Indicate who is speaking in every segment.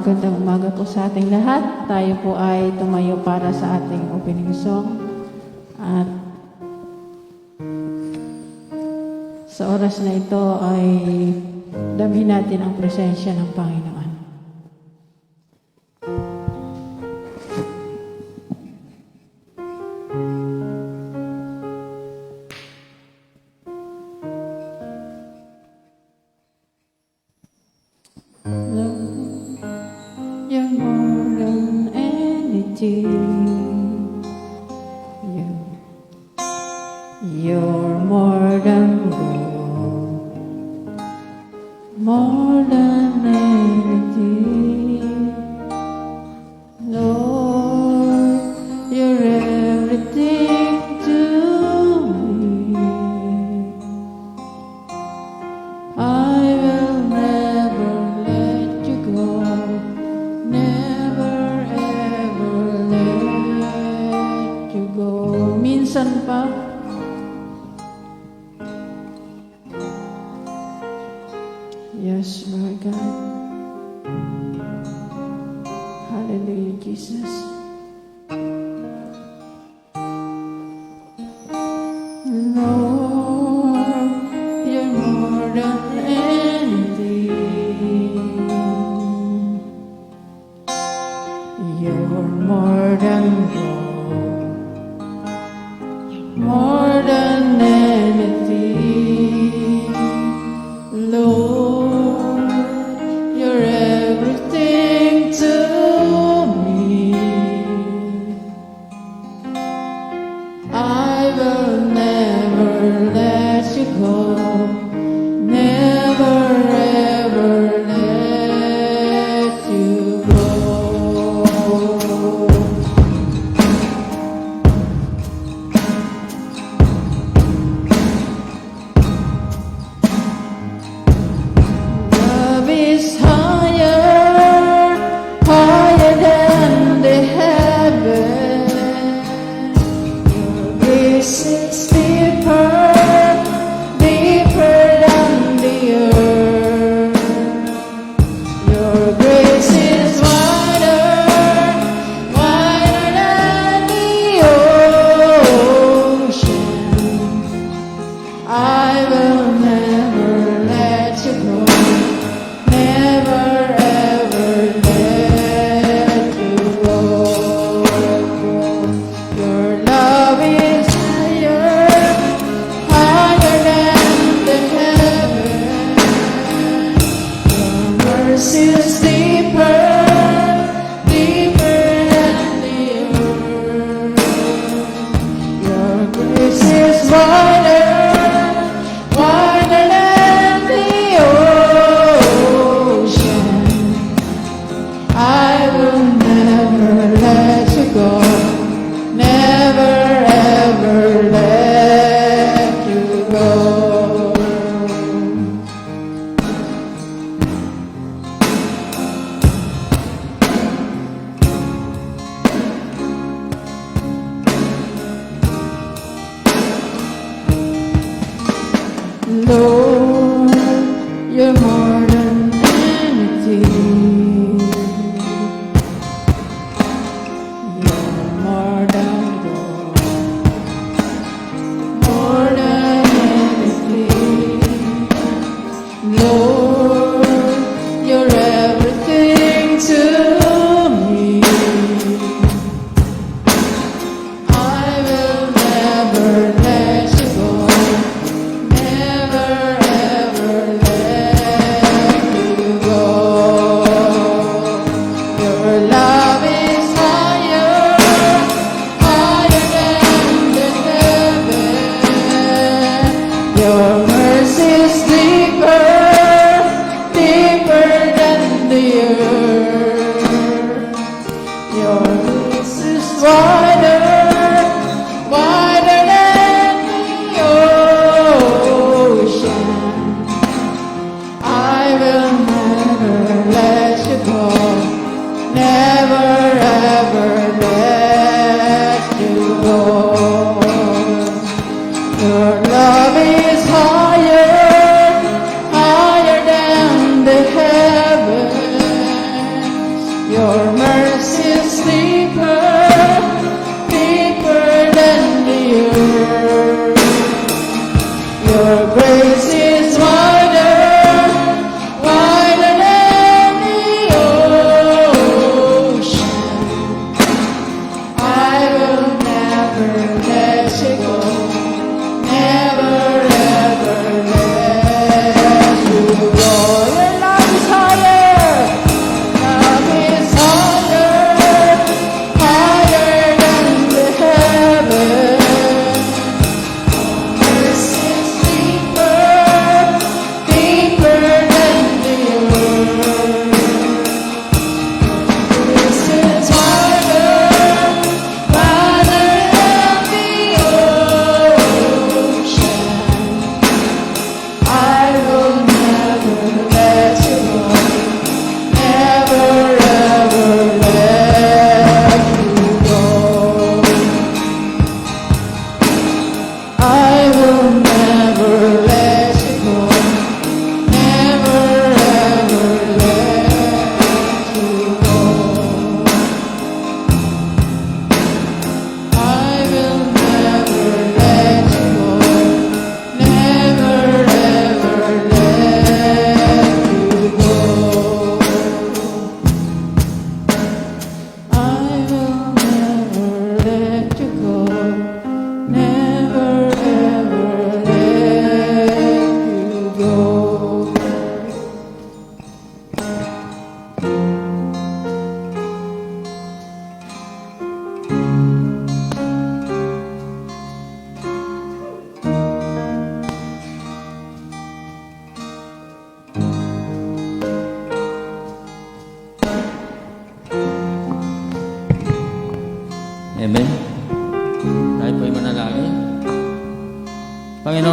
Speaker 1: Magandang umaga po sa ating lahat. Tayo po ay tumayo para sa ating opening song. At sa oras na ito ay damhin natin ang presensya ng Panginoon. You're more than anything. You're more than gold, more than anything. Lord, you're everything to me. I will never let you go. Never ever let you go. Minsan pa, yes, Lord God. Hallelujah, Jesus. Lord, you're more than anything. You're more than gold, more than anything. Lord, you're everything to me. I will never let you go. Never ever let you go. Love is higher, higher than the heaven. Your grace is deeper, deeper than the earth. Your grace is wider, wider than the ocean. I will never let you go. Never ever let you go. Your love is higher, higher than the heaven. Your mercy is deeper, deeper than the earth. Your grace is wider, wider than the ocean. I will never let you go. Never ever let you go. Lord, you're more than anything. You're more than gold, more than anything. Lord, you're everything to me. I will never let you go. Never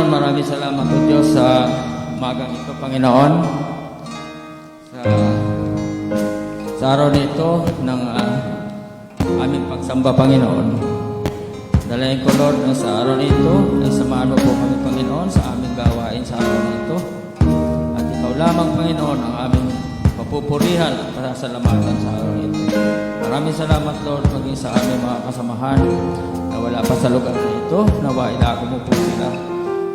Speaker 2: maraming salamat po Diyos sa umagang ito, Panginoon. Sa araw nito ng aming pagsamba, Panginoon. Dalayan ko, Lord, na sa araw nito ay samahan mo po kami, Panginoon, sa aming gawain sa araw nito. At ikaw lamang, Panginoon, ang aming papupurihan at pasasalamatan sa araw nito. Maraming salamat, Lord, maging sa aming mga kasamahan na wala pa sa lugar na ito. Nawa ilago mo po sila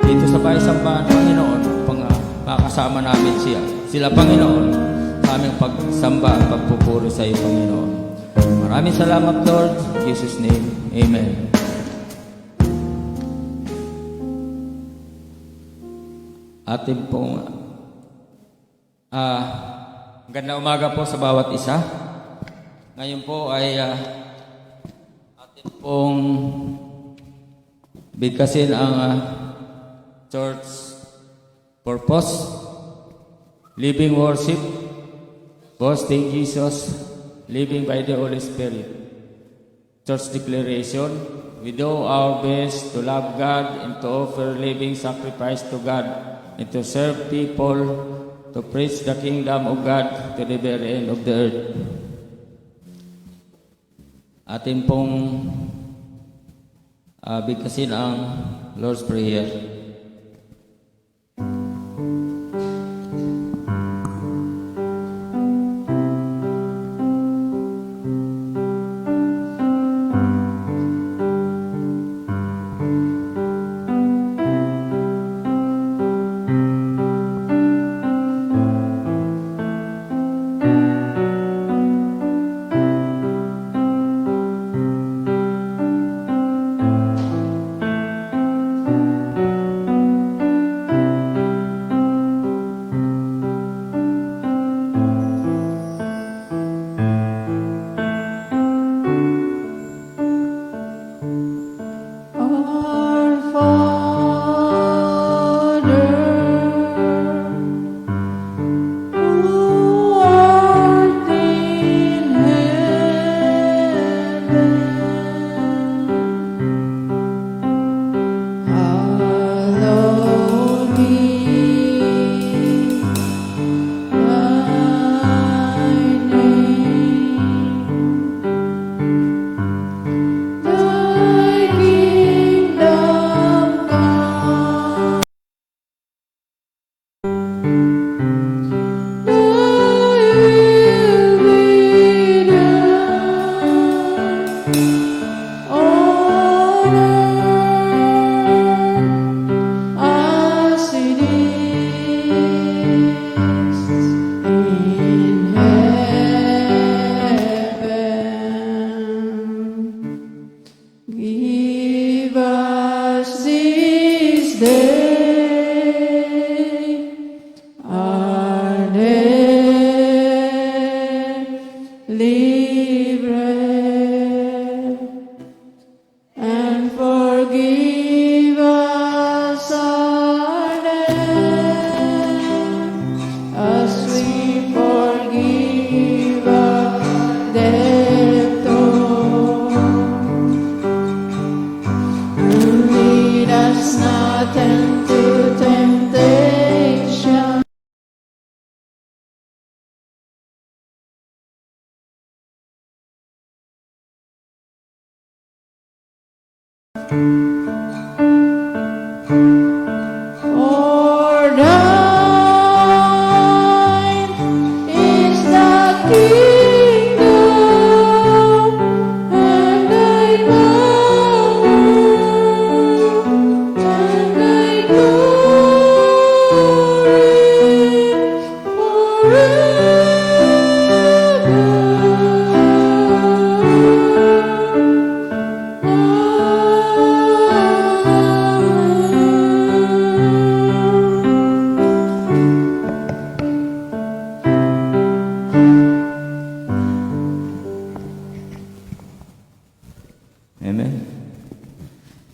Speaker 2: dito sa bahay sambahan, Panginoon, upang makasama namin sila, Panginoon, sa aming pagsamba at pagpupuri sa iyo, Panginoon. Maraming salamat, Lord. In Jesus' name, Amen. Atin pong ganda umaga po sa bawat isa. Ngayon po ay atin pong bigkasin ang church purpose, living worship, boasting Jesus, living by the Holy Spirit. Church declaration: we do our best to love God and to offer living sacrifice to God and to serve people, to preach the kingdom of God to the very end of the earth. Atin pong bigkasin ang Lord's Prayer.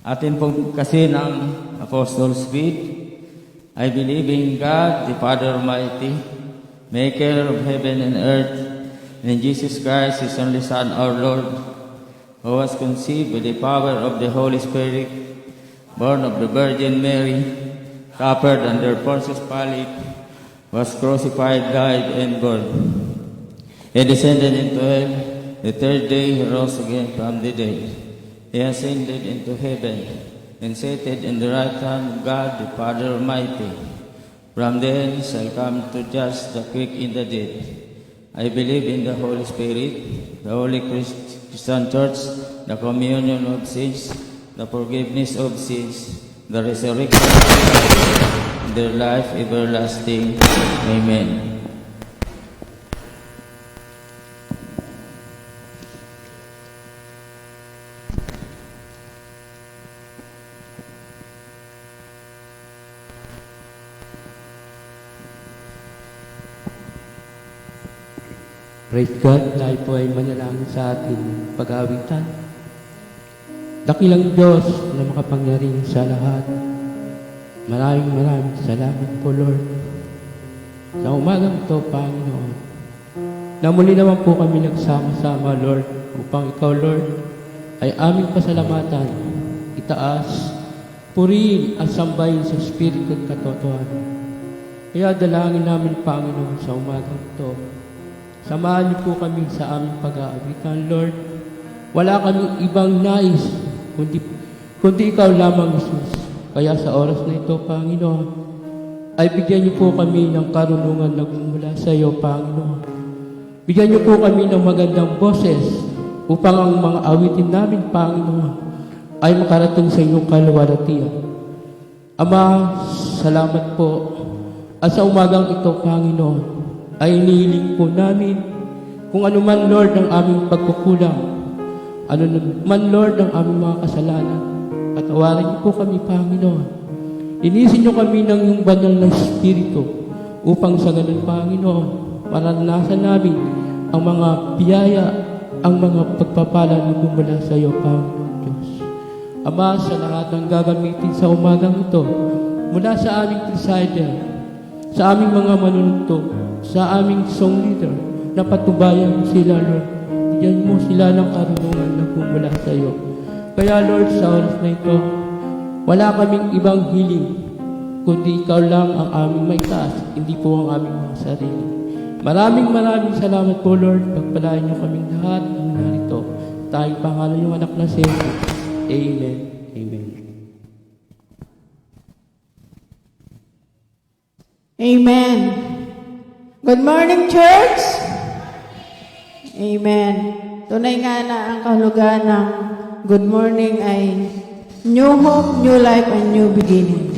Speaker 2: Atin pong kasi ng Apostles' Creed. I believe in God, the Father Almighty, maker of heaven and earth, and in Jesus Christ, His only Son, our Lord, who was conceived by the power of the Holy Spirit, born of the Virgin Mary, suffered under Pontius Pilate, was crucified, died, and buried. He descended into hell. The third day he rose again from the dead. He ascended into heaven and seated in the right hand of God the Father Almighty. From thence shall come to judge the quick and the dead. I believe in the Holy Spirit, the Holy Christian Church, the communion of saints, the forgiveness of sins, the resurrection of the dead, and the life everlasting. Amen.
Speaker 3: Praise God, tayo po ay manalangin sa ating pag-aawitan. Dakilang Diyos na makapangyarihan sa lahat. Maraming salamat po, Lord. Sa umagang ito, Panginoon, na muli naman po kami nagsama-sama, Lord, upang Ikaw, Lord, ay aming pasalamatan, itaas, purihin at sambahin sa Espiritu at katotohanan. Kaya dalangin namin, Panginoon, sa umagang ito, samahan niyo po kami sa aming pag-aawitan, Lord. Wala kaming ibang nais, kundi Ikaw lamang, Jesus. Kaya sa oras na ito, Panginoon, ay bigyan niyo po kami ng karunungan na mula sa iyo, Panginoon. Bigyan niyo po kami ng magandang boses upang ang mga awitin namin, Panginoon, ay makarating sa inyong kaluwalhatian. Ama, salamat po. At sa umagang ito, Panginoon, ay inihiling po namin kung ano man, Lord, ang aming pagkukulang, ano man, Lord, ang aming mga kasalanan. Patawarin niyo po kami, Panginoon. Inisin niyo kami ng iyong banal na Espiritu upang sa ganun, Panginoon, maranasan namin ang mga biyaya, ang mga pagpapala na bumula sa iyo, Panginoon Diyos. Ama, sa lahat ng gagamitin sa umagang ito, mula sa aming presider, sa aming mga manununto, sa aming song leader, na patubayan sila, Lord. Bigyan mo sila ng karunungan na bumula sa iyo. Kaya, Lord, sa oras na ito, wala kaming ibang hiling, kundi Ikaw lang ang aming maitaas, hindi po ang aming mga sarili. Maraming salamat po, Lord. Pagpalain niyo kaming lahat ng narito. Tayong pangalan yung anak na si Jesus. Amen. Amen.
Speaker 1: Amen. Good morning, church! Amen. Tunay nga na ang kahulugan ng good morning ay new hope, new life, and new beginning.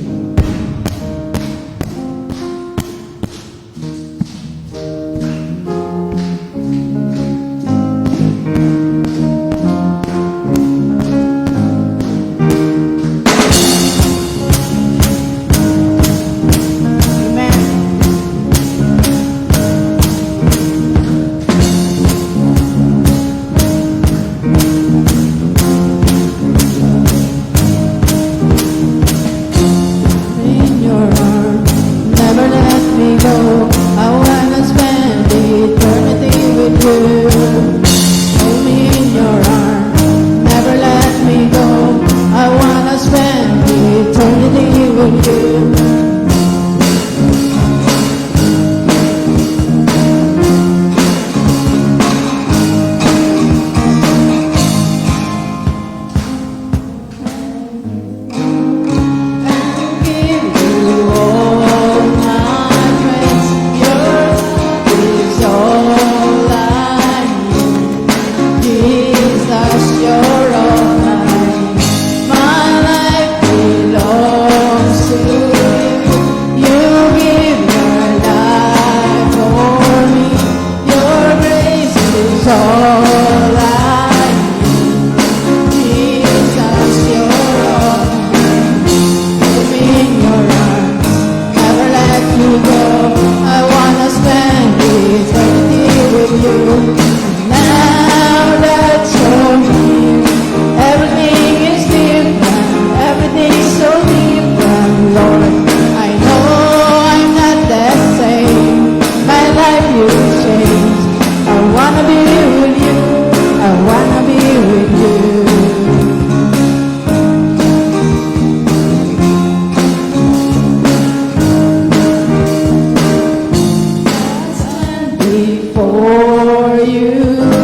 Speaker 1: you,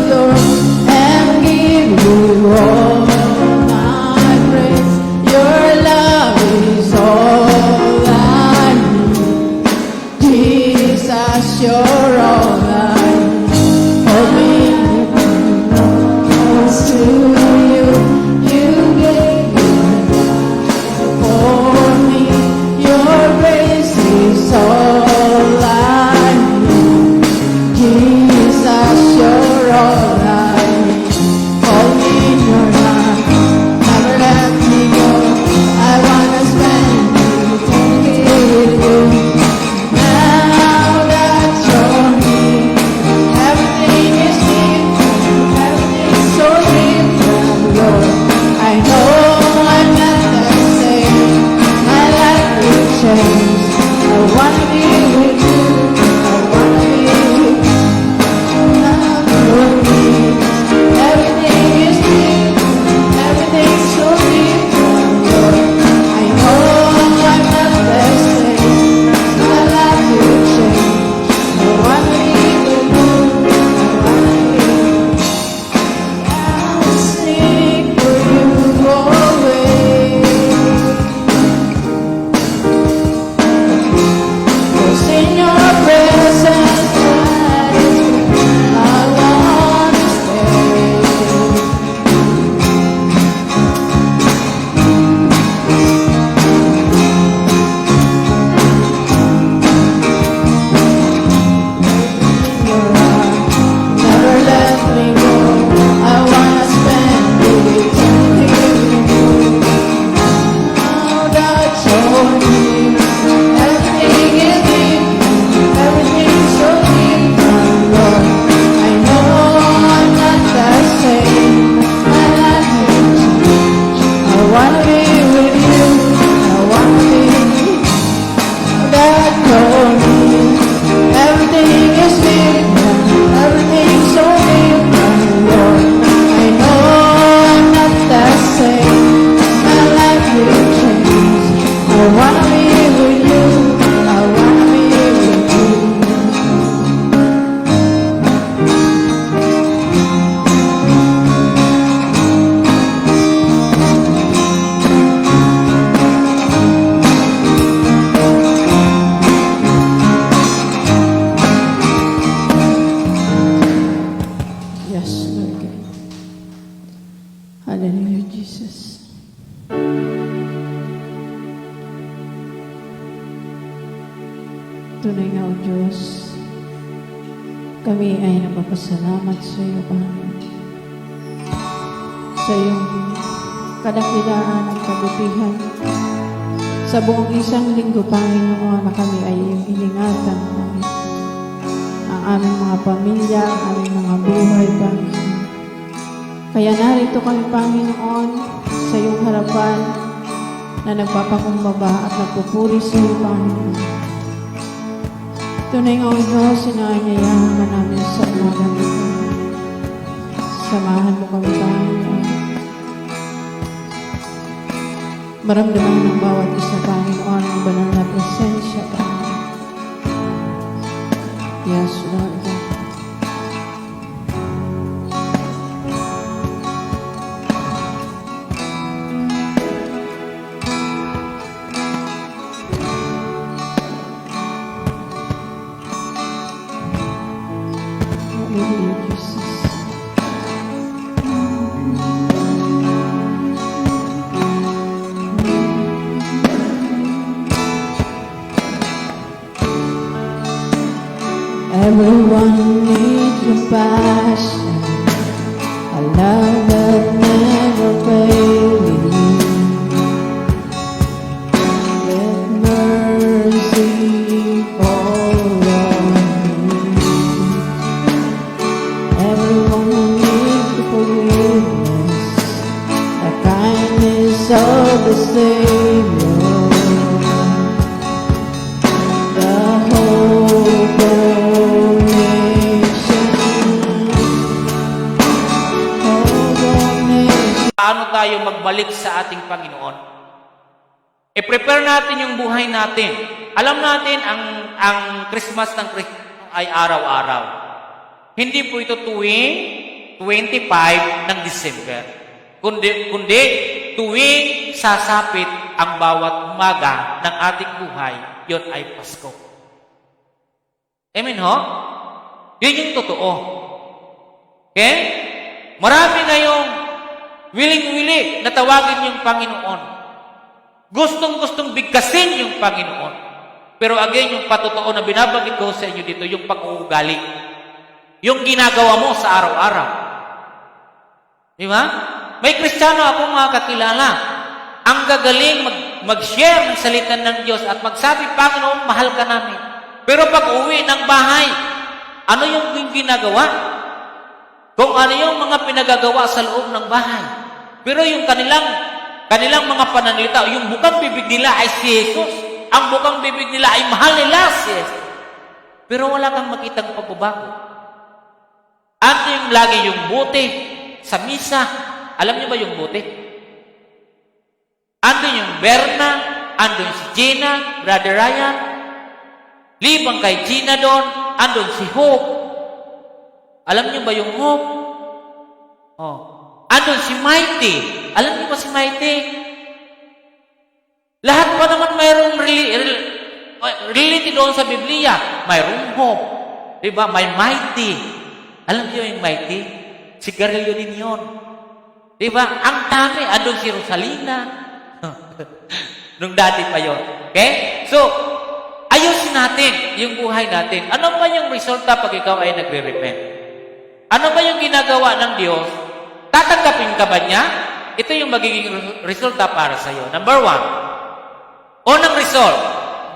Speaker 1: Lord, and give you all my praise. Your love is all I need. Jesus, you're all I need. Hold me close to you. You gave your life for me. Your grace is all I need. Jesus, you're all I need. Hold me in your arms, never let me go. I wanna spend eternity with you. Now that you're here, everything is different, everything's so different, Lord. I know I'm not the same. My life will change. I wanna be with you. I wanna be with you. Everything is different, everything's so different, Lord. I know I'm not the same. My life will change. I wanna be with you. I wanna be with you. I'll sing for you always. 'Cause in your presence, that is where I want to stay. Your arms never let me go. I wanna spend eternity with you. Now that you're here, everything is different, everything's so different, Lord. I know I'm not the same. My life will change. I wanna be with you. I wanna be with you. That you're here, everything is different, everything's so different, Lord. I know I'm not the same. My life will change. I wanna be with you. I wanna be with you. Yes, Lord God. Hallelujah, Jesus. Tunay nga, O Diyos, kami ay napapasalamat sa iyo, Panginoon. Sa iyong kadakilaan at kabutihan. Sa buong isang linggo, Panginoon, na kami ay iyong iningatan, Panginoon. Ang aming mga pamilya, ang aming mga buhay, Panginoon. Kaya narito kami, Panginoon, sa iyong harapan na nagpapakumbaba at nagpupuri sa iyo, Panginoon. Tunay nga, O Diyos, sinanyayahan namin sa umagang ito. Samahan mo kami, Panginoon. Maramdaman ng bawat isa, Panginoon, ang banal na presensya, Panginoon. Yes, Lord God. Hallelujah, Jesus. Everyone needs compassion, a love that never fails. Let mercy fall on me. Everyone needs forgiveness, the kindness of the Savior. The hope of nation.
Speaker 4: Paano tayo magbalik sa ating Panginoon? I-prepare natin yung buhay natin. Alam natin ang Christmas ng Kristiyano ay araw-araw. Hindi po ito tuwing 25 ng December. Kundi tuwing sasapit ang bawat umaga ng ating buhay, yon ay Pasko. Amen ho? Yun yung totoo. Okay? Marami ngayong willing-willing na tawagin yung Panginoon. Gustong-gustong bigkasin yung Panginoon. Pero again, yung patotoo na binabanggit ko sa inyo dito, yung pag-uugali. Yung ginagawa mo sa araw-araw. Di ba? May Kristiyano akong mga kakilala. Ang gagaling mag-share ng salita ng Diyos at magsabi, Panginoon, mahal ka namin. Pero pag uwi ng bahay, ano yung ginagawa? Kung ano yung mga pinagagawa sa loob ng bahay. Pero yung kanilang mga pananalita, yung bukang bibig nila ay si Jesus. Ang bukang bibig nila ay mahal nila si Jesus. Pero wala kang makitang pagbabago. At yung lagi yung buti sa misa. Alam niyo ba yung buti? Andun yung Berna, andun si Gina, Brother Ryan. Libang kay Gina doon, andun si Hope. Alam niyo ba yung Hope? Oh. Andun si Mighty. Alam niyo ba si Mighty? Lahat pa naman mayroong related doon sa Biblia. Mayroong Hope. Diba? May Mighty. Alam niyo yung Mighty? Sigarilyo din yun. Diba? Ang dami. Andun si Rosalina. Nung dati pa yun. Okay? So, ayusin natin yung buhay natin. Ano ba yung resulta pag ikaw ay nagre-repent? Ano ba yung ginagawa ng Diyos? Tatanggapin ka ba niya? Ito yung magiging resulta para sa iyo. Number 1. Unang result,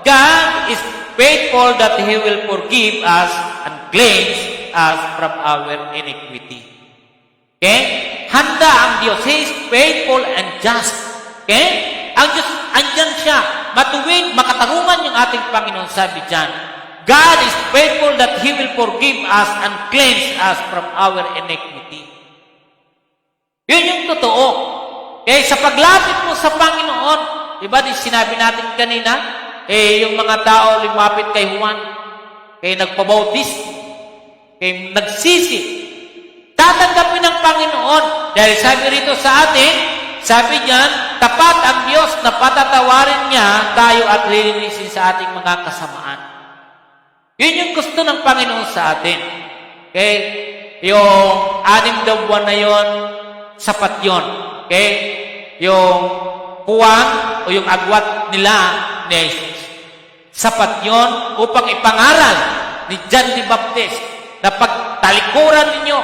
Speaker 4: God is faithful that He will forgive us and cleanse us from our iniquity. Okay? Handa ang Diyos. He is faithful and just. Okay? Ang Diyos, andyan siya. Matuwid, makatarungan yung ating Panginoon, sabi dyan. God is faithful that He will forgive us and cleanse us from our iniquity. Yun yung totoo. Eh, sa paglapit mo sa Panginoon, diba, sinabi natin kanina, yung mga tao lumapit kay Juan, nagpabautis, nagsisi, tatanggapin ng Panginoon. Dahil sabi rito sa atin, sabi niyan, tapat ang Diyos na patatawarin niya tayo at lilinisin sa ating mga kasamaan. Yun yung gusto ng Panginoon sa atin. Okay? Yung 6 na buwan na yun, sapat yun. Okay? Yung puwang o yung agwat nila ni Jesus. Sapat yun upang ipangaral ni John the Baptist na pagtalikuran ninyo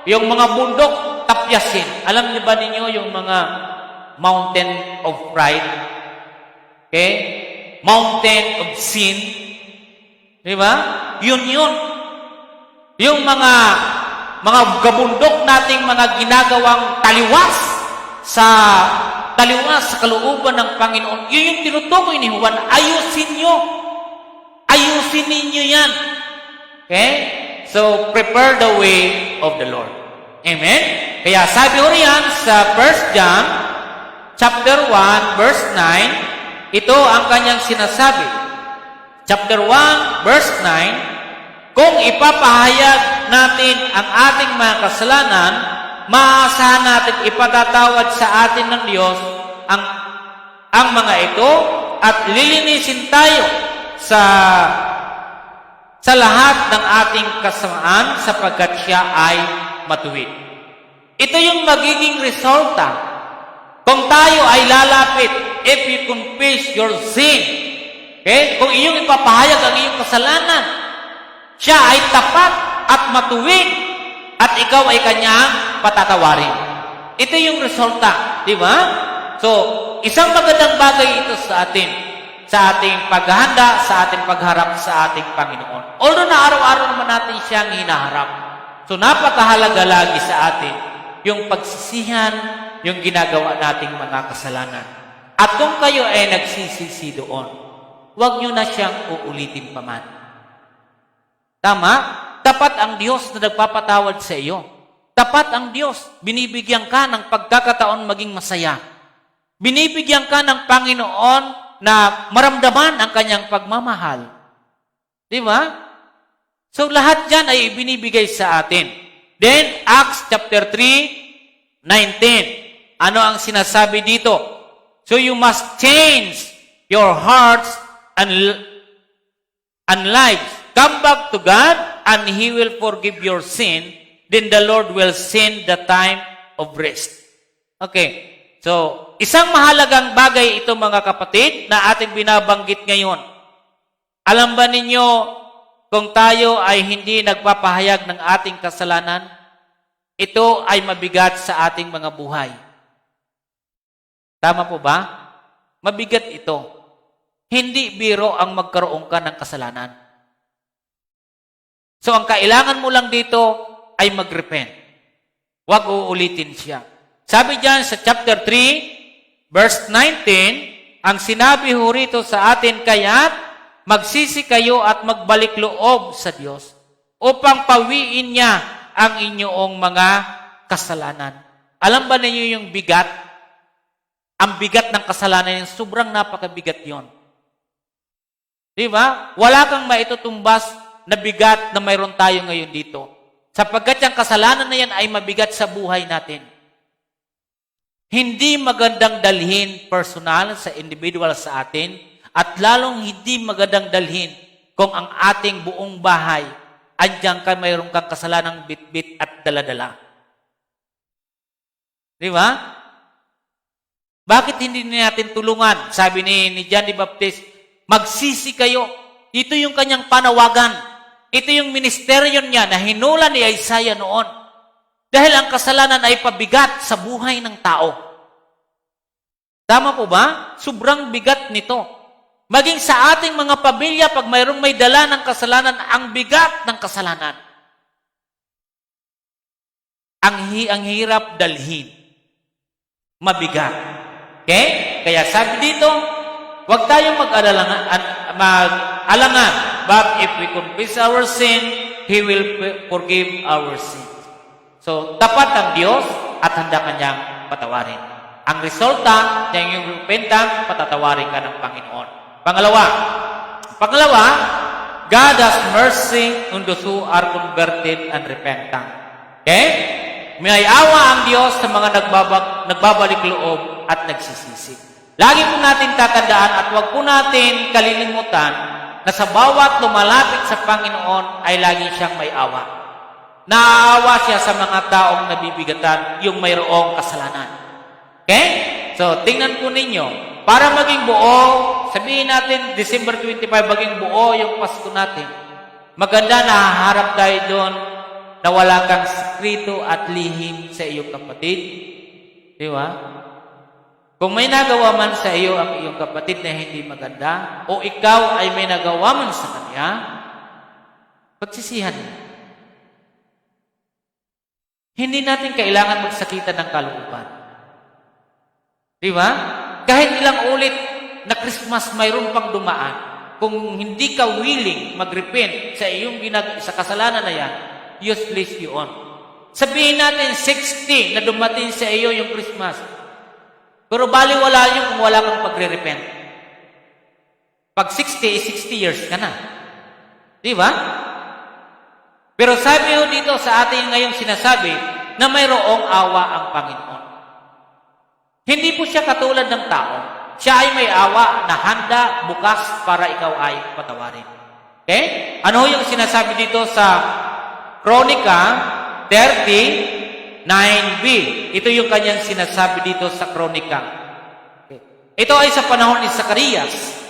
Speaker 4: yung mga bundok, tapyasin. Alam niyo ba ninyo yung mga mountain of pride? Okay? Mountain of sin. Diba? Yun. Yung mga gabundok nating mga ginagawang taliwas sa kalooban ng Panginoon. Yun yung tinutukoy ni Juan. Ayusin nyo. Ayusin ninyo yan. Okay? So, prepare the way of the Lord. Amen? Kaya sabi ko riyan sa 1 John chapter 1 verse 9, ito ang kanyang sinasabi. Chapter 1 verse 9, kung ipapahayag natin ang ating mga kasalanan, maaasahan natin ipatatawad sa atin ng Diyos ang mga ito at lilinisin tayo sa lahat ng ating kasamaan sapagkat siya ay matuwid. Ito yung magiging resulta kung tayo ay lalapit if you confess your sin. Okay? Kung iyong ipapahayag ang iyong kasalanan, siya ay tapat at matuwid at ikaw ay kanyang patatawarin. Ito yung resulta. Di ba? So, isang magandang bagay ito sa atin. Sa ating paghahanda, sa ating pagharap sa ating Panginoon. Although na araw-araw naman natin siyang hinaharap. So, napakahalaga lagi sa atin yung pagsisihan, yung ginagawa nating mga kasalanan. At kung kayo ay nagsisisi doon, huwag nyo na siyang uulitin pa man. Tama? Tapat ang Diyos na nagpapatawad sa iyo. Tapat ang Diyos. Binibigyan ka ng pagkakataon maging masaya. Binibigyan ka ng Panginoon na maramdaman ang kanyang pagmamahal. Di ba? So lahat yan ay ibinibigay sa atin. Then, Acts chapter 3:19. Ano ang sinasabi dito? So you must change your hearts and lives. Come back to God and He will forgive your sin. Then the Lord will send the time of rest. Okay. So, isang mahalagang bagay ito mga kapatid na ating binabanggit ngayon. Alam ba ninyo kung tayo ay hindi nagpapahayag ng ating kasalanan, ito ay mabigat sa ating mga buhay. Tama po ba? Mabigat ito. Hindi biro ang magkaroon ka ng kasalanan. So, ang kailangan mo lang dito ay mag-repent. Huwag uulitin siya. Sabi diyan sa chapter 3, verse 19, ang sinabi ho rito sa atin, kaya't magsisi kayo at magbalik loob sa Diyos upang pawiin niya ang inyong mga kasalanan. Alam ba ninyo yung bigat? Ang bigat ng kasalanan, yung sobrang napakabigat yon. Di ba? Wala kang maitutumbas na bigat na mayroon tayo ngayon dito. Sapagkat yung kasalanan na yan ay mabigat sa buhay natin. Hindi magandang dalhin personal sa individual sa atin at lalong hindi magandang dalhin kung ang ating buong bahay andyan ka mayroon kang kasalanang bit-bit at dala-dala. Di ba? Bakit hindi natin tulungan? Sabi ni John the Baptist, magsisi kayo. Ito yung kanyang panawagan. Ito yung ministeryo niya na hinula ni Isaiah noon. Dahil ang kasalanan ay pabigat sa buhay ng tao. Tama po ba? Sobrang bigat nito. Maging sa ating mga pamilya, pag mayroong may dala ng kasalanan, ang bigat ng kasalanan. Ang hirap dalhin. Mabigat. Okay? Kaya sabi dito, huwag tayong mag-alangan. But if we confess our sin, He will forgive our sins. So, tapat ang Diyos at handa kanyang patawarin. Ang resulta, yung repentance, patatawarin ka ng Panginoon. Pangalawa, God has mercy on those who are converted and repentant. Okay? May awa ang Diyos sa mga nagbabalik loob at nagsisisi. Lagi po natin tatandaan at huwag po natin kalilimutan na sa bawat lumalapit sa Panginoon ay lagi siyang may awa. Naaawa siya sa mga taong nabibigatan yung mayroong kasalanan. Okay? So, tingnan po ninyo. Para maging buo, sabihin natin, December 25, maging buo yung Pasko natin. Maganda na haharap tayo doon na wala kang sekreto at lihim sa iyong kapatid. Di ba? Kung may nagawa man sa iyo ang iyong kapatid na hindi maganda, o ikaw ay may nagawa man sa kanya, pagsisihan mo. Hindi natin kailangan magsakitan ng kalooban. Di ba? Kahit ilang ulit na Christmas mayroon pang dumaan, kung hindi ka willing mag-repent sa iyong sa kasalanan na yan, useless yun. Sabihin natin 60 na dumating sa iyo yung Christmas. Pero baliwala yun kung wala kang pagre-repent. Pag 60 years ka na. Di ba? Pero sabi ho dito sa atin ngayong sinasabi na mayroong awa ang Panginoon. Hindi po siya katulad ng tao. Siya ay may awa na handa, bukas para ikaw ay patawarin. Okay? Ano yung sinasabi dito sa Kronika 39b? Ito yung kanyang sinasabi dito sa Kronika. Okay. Ito ay sa panahon ni Zacarias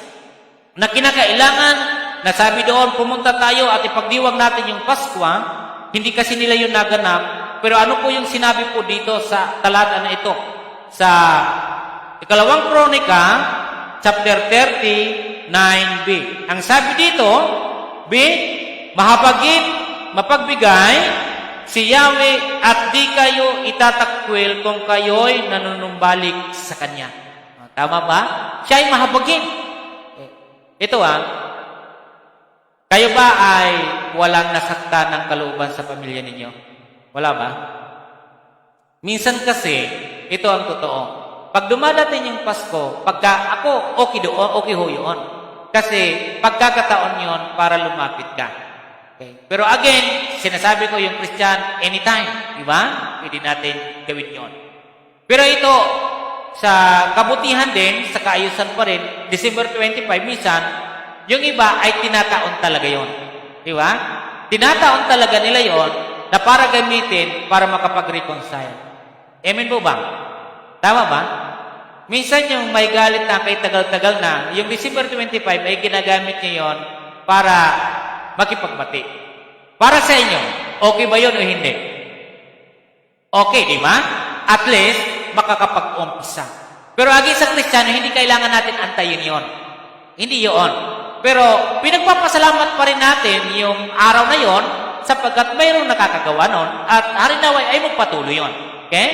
Speaker 4: na kinakailangan na sabi doon, pumunta tayo at ipagdiwang natin yung Pasko. Hindi kasi nila yun naganap. Pero ano po yung sinabi po dito sa talata na ito? Sa Ikalawang Kronika, chapter 39b. Ang sabi dito, B, mapagbigay si Yahweh at di kayo itatakwil kung kayo'y nanunumbalik sa Kanya. Tama ba? Siya ay mahabagin. Ito kayo ba ay walang nasaktan ng kalooban sa pamilya ninyo? Wala ba? Minsan kasi, ito ang totoo. Pag dumadating yung Pasko, pagka ako, okay ho yun. Kasi pagkakataon yun para lumapit ka. Okay. Pero again, sinasabi ko yung Christian, anytime. Di ba? Pwede natin gawin yon. Pero ito, sa kabutihan din, sa kaayusan pa rin, December 25, minsan, yung iba ay tinataon talaga yon. Di ba? Tinataon talaga nila yon na para gamitin para makapag-reconcile. Amen po ba? Tama ba? Minsan yung may galit na kay tagal-tagal na, yung December 25 ay ginagamit niya yon para makipagbati. Para sa inyo, okay ba yun o hindi? Okay, di ba? At least, makakapag-umpisa. Pero agi sa Kristiyano, hindi kailangan natin antayin yon. Hindi yon. Pero pinagpapasalamat pa rin natin yung araw na yon sapagkat mayroong nakakagawa nun at harinaway ay magpatuloy yon. Okay?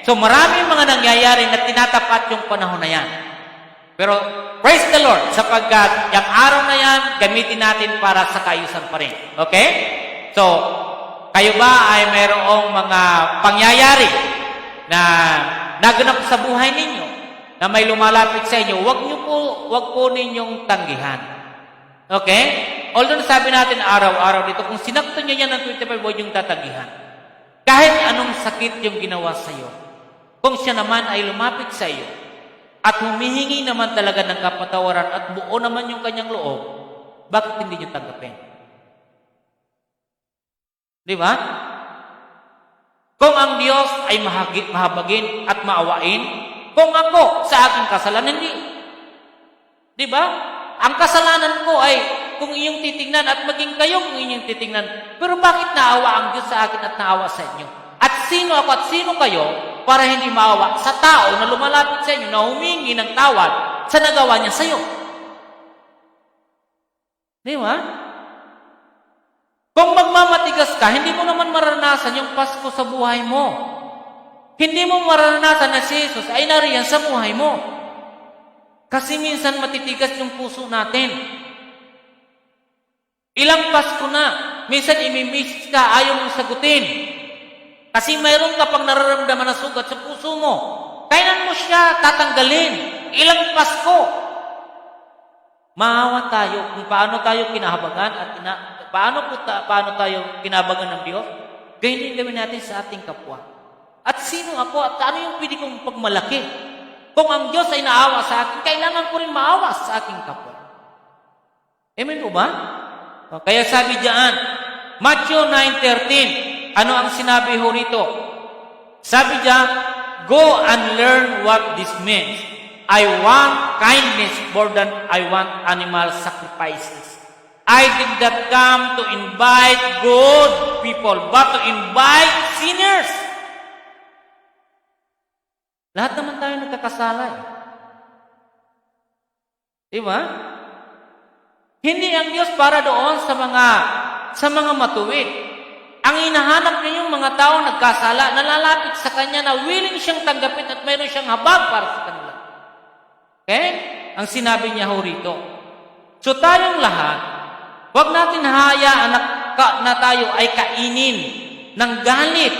Speaker 4: So maraming mga nangyayari na tinatapat yung panahon na yan. Pero praise the Lord sapagkat yung araw na yan gamitin natin para sa kaayusan pa rin. Okay? So, kayo ba ay mayroong mga pangyayari na naganap sa buhay ninyo na may lumalapit sa inyo, wag po ninyong tanggihan. Okay? Although sabi natin araw-araw dito, kung sinakto niya yan ng 25, huwag yung tatanggihan. Kahit anong sakit yung ginawa sa iyo, kung siya naman ay lumapit sa iyo at humihingi naman talaga ng kapatawaran at buo naman yung kanyang loob, bakit hindi niyo tanggapin? Di ba? Kung ang Diyos ay mahabagin at maawain, kung ako sa aking kasalanan, hindi. Di ba? Ang kasalanan ko ay kung iyong titingnan at maging kayo kung inyong titingnan. Pero bakit naawa ang Diyos sa akin at naawa sa inyo? At sino ako at sino kayo para hindi maawa sa tao na lumalapit sa inyo na humingi ng tawad sa nagawa niya sa iyo? Di ba? Kung magmamatigas ka, hindi mo naman maranasan yung Pasko sa buhay mo. Hindi mo maranasan na si Jesus ay nariyan sa buhay mo. Kasi minsan matitigas yung puso natin. Ilang Pasko na, minsan imimiss ka, ayaw mong sagutin. Kasi mayroon ka pang nararamdaman na sugat sa puso mo. Kailan mo siya tatanggalin? Ilang Pasko? Maawa tayo kung paano tayo kinahabagan at paano tayo kinabagan ng Diyos. Ganyan din gawin natin sa ating kapwa. At sino ako at ano yung pwede kong pagmalaki? Kung ang Diyos ay naawa sa akin, kailangan ko rin maawa sa aking kapwa. Amen po ba? Kaya sabi diyan, Matthew 9:13, ano ang sinabi ho rito? Sabi diyan, go and learn what this means. I want kindness more than I want animal sacrifices. I did not come to invite good people, but to invite sinners. Lahat naman tayo nagkakasala eh. Diba? Hindi ang Diyos para doon sa mga matuwid. Ang hinahanap niya yung mga tao nagkasala, nalalapit sa Kanya na willing siyang tanggapin at mayroon siyang habag para sa kanila. Okay? Ang sinabi niya ho rito. So tayong lahat, huwag natin hayaan na tayo ay kainin ng galit,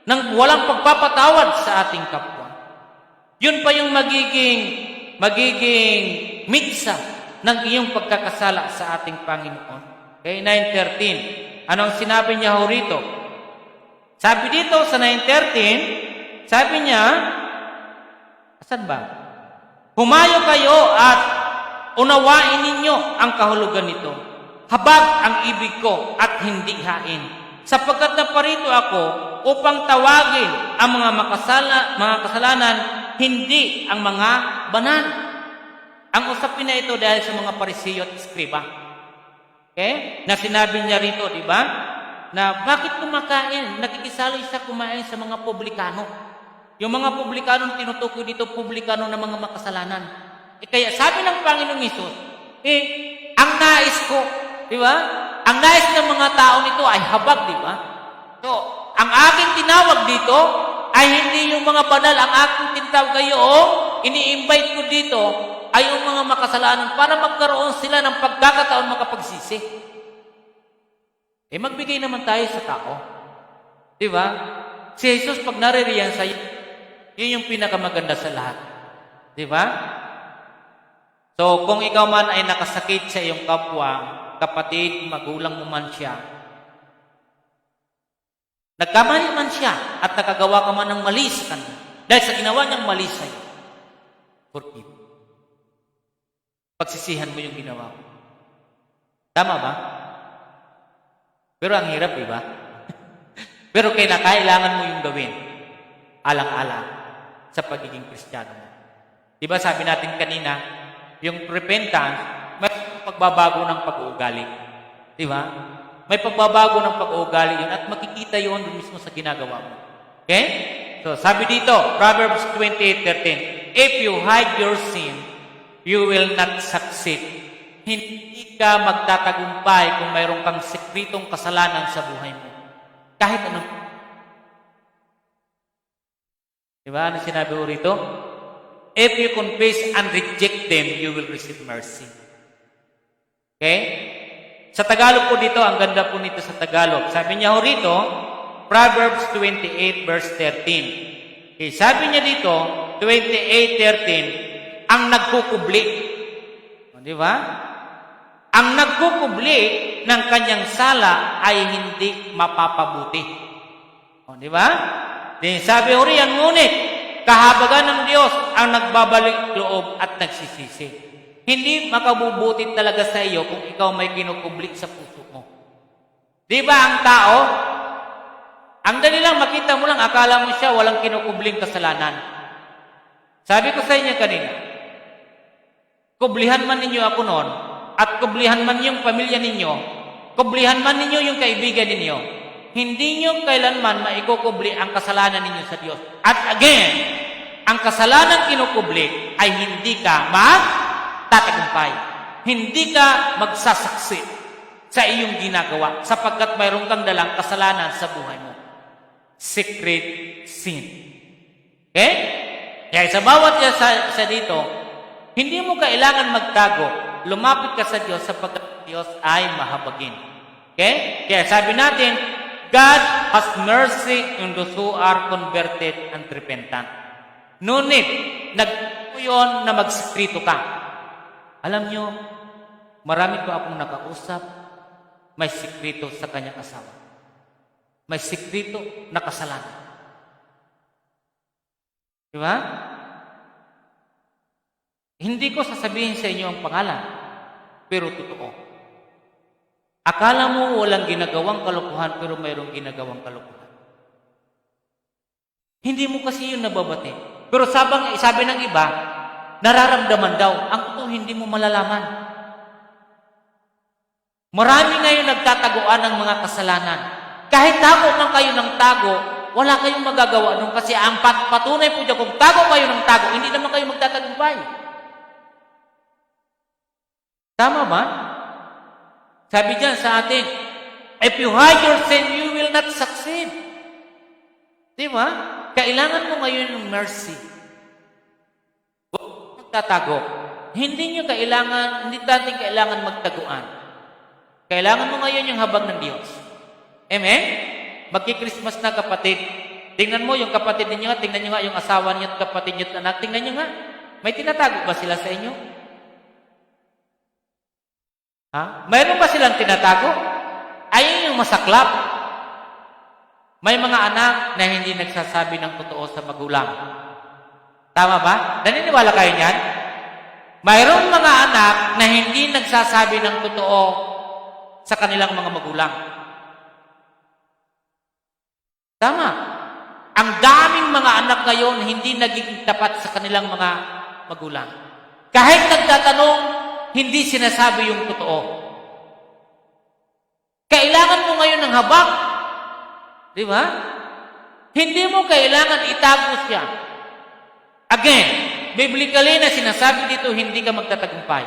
Speaker 4: ng walang pagpapatawad sa ating kapwa. Yun pa yung magiging miksa ng iyong pagkakasala sa ating Panginoon. Okay, 9:13. Anong sinabi niya ho rito? Sabi dito sa 9:13, sabi niya, asan ba? Humayo kayo at unawain ninyo ang kahulugan nito. Habag ang ibig ko at hindi hain. Sapagkat naparito ako upang tawagin ang mga kasalanan, hindi ang mga banal. Ang usapin na ito dahil sa mga Pariseo at Eskriba. Okay? Na sinabi niya rito, di ba? Na bakit kumakain? Nakikisali siya kumain sa mga publikano. Yung mga publikano tinutukoy dito, publikano ng mga makasalanan. Kaya sabi ng Panginoong Hesus, ang nais ko, di ba? Ang nais ng mga tao nito ay habag, di ba? So, ang aking tinawag dito ay hindi yung mga banal. Ang aking tinawag kayo, ini-invite ko dito ay yung mga makasalanan para magkaroon sila ng pagkakataon makapagsisi. Magbigay naman tayo sa tao. Di ba? Si Jesus pag naririyan sa'yo, yun yung pinakamaganda sa lahat. Di ba? So, kung ikaw man ay nakasakit sa iyong kapwa, kapatid, magulang mo man siya, nagkamali man siya at nakagawa ka man ng mali sa kanya, dahil sa ginawa niyang mali sa'yo, forgive. Pagsisihan mo yung ginawa mo. Tama ba? Pero ang hirap, di ba? Pero kailangan mo yung gawin. Alang-alang sa pagiging Kristiyano mo. Di ba sabi natin kanina, yung repentance, may pagbabago ng pag-uugali. Di ba? May pagbabago ng pag-uugali yun at makikita yun doon mismo sa ginagawa mo. Okay? So, sabi dito, Proverbs 28:13, if you hide your sin, you will not succeed. Hindi ka magtatagumpay kung mayroon kang sekretong kasalanan sa buhay mo. Kahit ano. Diba? Ano sinabi ko rito? If you confess and reject them, you will receive mercy. Okay? Sa Tagalog po dito, ang ganda po nito sa Tagalog. Sabi niya ho rito, Proverbs 28 verse 13. Okay, sabi niya dito, 28:13, ang nagkukubli. Di ba? Ang nagkukubli ng kanyang sala ay hindi mapapabuti. Di ba? Sabi ho riyan, ngunit kahabagan ng Diyos ang nagbabalik loob at nagsisisi. Hindi makabubuti talaga sa iyo kung ikaw may kinukubli sa puso mo. Di ba ang tao, ang dali lang makita mo lang, akala mo siya walang kinukubling kasalanan. Sabi ko sa inyo kanina, kublihan man ninyo ako noon, at kublihan man yung pamilya ninyo, kublihan man ninyo yung kaibigan ninyo, hindi nyo kailanman maikukubli ang kasalanan ninyo sa Diyos. At again, ang kasalanan kinukubli ay hindi ka magtatagumpay. Hindi ka magsasaksi sa iyong ginagawa sapagkat mayroon kang dalang kasalanan sa buhay mo. Secret sin. Okay? Kaya sa bawat sa dito, hindi mo kailangan magtago. Lumapit ka sa Diyos sapagkat Diyos ay mahabagin. Okay? Kaya sabi natin, God has mercy on those who are converted and repentant. No need. Nagpuyon na magsikrito ka. Alam nyo, marami ko akong nakausap, may sikrito sa kanyang asawa. May sikrito na kasalanan. Di ba? Hindi ko sasabihin sa inyo ang pangalan, pero totoo. Akala mo walang ginagawang kalokohan, pero mayroong ginagawang kalokohan. Hindi mo kasi yun nababati. Pero sabi ng iba, nararamdaman daw. Ang totoo, hindi mo malalaman. Marami ngayon nagtataguan ng mga kasalanan. Kahit tago man kayo ng tago, wala kayong magagawa nun kasi ang patunay po dyan, kung tago kayo ng tago, hindi naman kayo magtatagumpay. Tama ba? Sabi dyan sa atin, if you hide your sin, you will not succeed. Di ba? Kailangan mo ngayon ng mercy. Huwag magtatago. Hindi natin kailangan magtaguan. Kailangan mo ngayon yung habag ng Diyos. Amen? Magki-Christmas na kapatid. Tingnan mo yung kapatid ninyo, tingnan nyo nga yung asawa niyo at kapatid niyo at anak. Tingnan nyo nga. May tinatago ba sila sa inyo? Ha? Mayroon ba silang tinatago? Ayun yung masaklap. May mga anak na hindi nagsasabi ng totoo sa magulang. Tama ba? Naniniwala kayo niyan? Mayroong mga anak na hindi nagsasabi ng totoo sa kanilang mga magulang. Tama. Ang daming mga anak ngayon hindi nagiging tapat sa kanilang mga magulang. Kahit nagtatanong, hindi sinasabi yung totoo. Kailangan mo ngayon ng habag. Di ba? Hindi mo kailangan itago siya. Again, biblically na sinasabi dito, hindi ka magtatagumpay.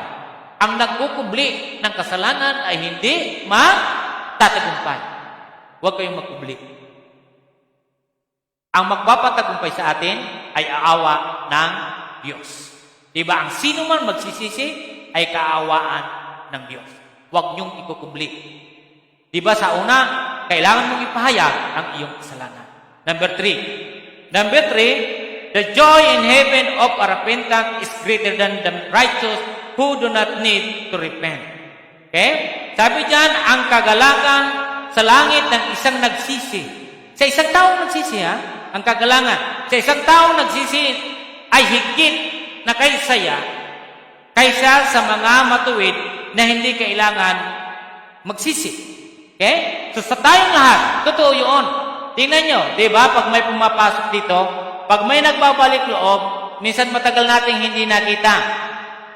Speaker 4: Ang nagkukubli ng kasalanan ay hindi magtatagumpay. Huwag kayong magkubli. Ang magpapatagumpay sa atin ay aawa ng Diyos. Di ba? Ang sino man magsisisi ay kaawaan ng Diyos. Huwag niyong ikukubli. Di ba sa una, kailangan mong ipahayag ang iyong kasalanan. Number 3, the joy in heaven of a repentant is greater than the righteous who do not need to repent. Okay? Sabi diyan, ang kagalakan sa langit ng isang nagsisi. Sa isang taong nagsisi, ang kagalangan. Sa isang taong nagsisi ay higit na kaysa sa mga matuwid na hindi kailangan magsisi. Okay? So sa tayong lahat, totoo yun. Tingnan nyo, di ba? Pag may pumapasok dito, pag may nagbabalik loob, minsan matagal nating hindi nakita.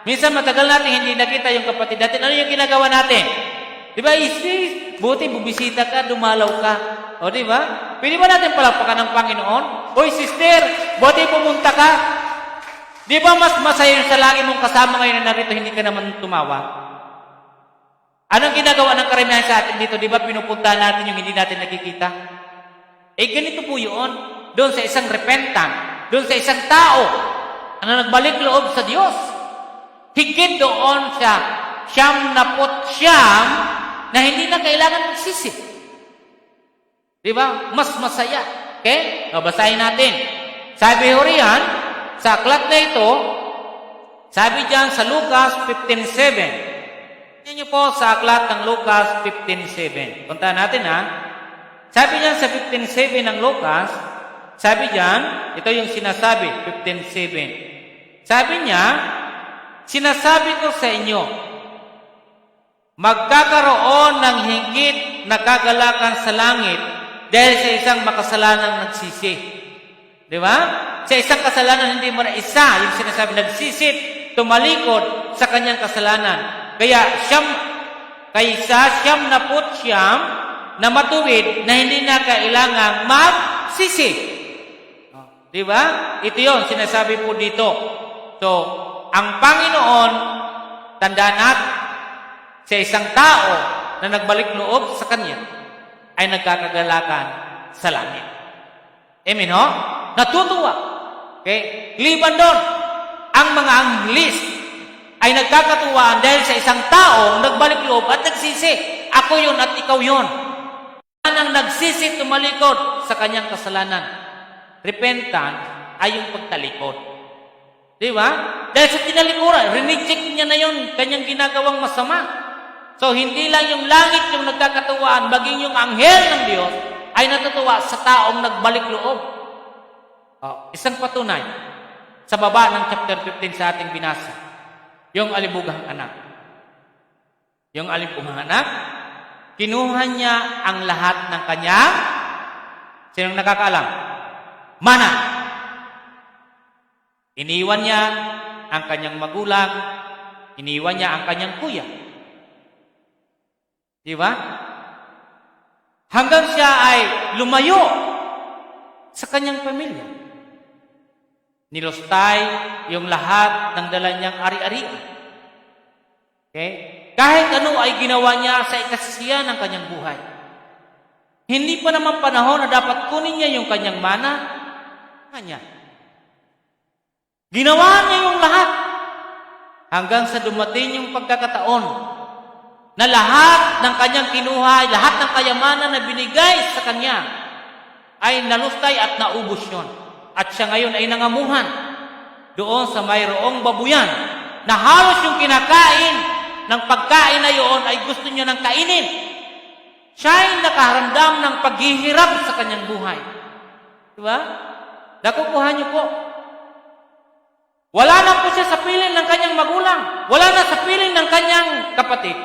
Speaker 4: Minsan matagal nating hindi nakita yung kapatid natin. Ano yung ginagawa natin? Di ba? Isis, buti bubisita ka, dumalaw ka. O di ba? Pwede ba natin palakpakan ng Panginoon? Oy, sister, buti pumunta ka. Di ba mas masaya sa lagi mong kasama ngayon na narito, hindi ka naman tumawa? Anong ginagawa ng karamihan sa atin dito? Di ba pinupuntahan natin yung hindi natin nakikita? Ganito po yun. Doon sa isang repentant, doon sa isang tao na nagbalik loob sa Diyos. Higit doon sa 99 na hindi na kailangan magsisi. Di ba? Mas masaya. Okay? O, basahin natin. Sabi ho riyan, sa aklat na ito, sabi diyan sa Lucas 15:7. Tingnan niyo po sa aklat ng Lucas 15:7. Puntahan natin Sabi diyan sa 15:7 ng Lucas, sabi diyan, ito yung sinasabi, 15:7. Sabi niya, sinasabi ko sa inyo, magkakaroon ng higit na kagalakan sa langit dahil sa isang makasalanang nagsisi. Di ba? Sa isang kasalanan, hindi mo na isa, yung sinasabi, nagsisit, tumalikod sa kanyang kasalanan. Kaya, kaysa 99 na matuwid na hindi na kailangang magsisi. Di ba? Ito yun, sinasabi po dito. So, ang Panginoon, tandaan natin, sa isang tao na nagbalik loob sa Kanya, ay nagkakagalakan sa langit. Amen, ho? Natutuwa. Okay? Liban doon, ang mga Anglis ay nagkakatuwaan dahil sa isang tao nagbalik loob at nagsisi. Ako yun at ikaw yun. Ang nagsisi tumalikod sa kanyang kasalanan. Repentant ay yung pagtalikod. Di ba? Dahil sa tinalikuran, rineject niya na yun, kanyang ginagawang masama. So, hindi lang yung langit yung nagkakatuwaan, maging yung anghel ng Diyos ay natutuwa sa taong nagbalik loob. Isang patunay sa baba ng chapter 15 sa ating binasa, yung alibughang anak. Yung alibughang anak, kinuha niya ang lahat ng kanyang, sinong nakakaalam? Mana. Iniwan niya ang kanyang magulang, iniwan niya ang kanyang kuya. Di ba? Hanggang siya ay lumayo sa kanyang pamilya. Nilustay yung lahat ng dala niyang ari-arian. Okay? Kahit ano ay ginawa niya sa ikasisiyan ng kanyang buhay. Hindi pa naman panahon na dapat kunin niya yung kanyang mana. Kanya. Ginawa niya yung lahat. Hanggang sa dumating yung pagkakataon na lahat ng kanyang kinuha, lahat ng kayamanan na binigay sa kanya ay nalustay at naubos yun. At siya ngayon ay nangamuhan doon sa mayroong babuyan na halos yung kinakain ng pagkain na yun ay gusto niya nang kainin. Siya ay nakaramdam ng paghihirap sa kanyang buhay. Diba? Nakukuha niyo po. Wala na po siya sa piling ng kanyang magulang. Wala na sa piling ng kanyang kapatid.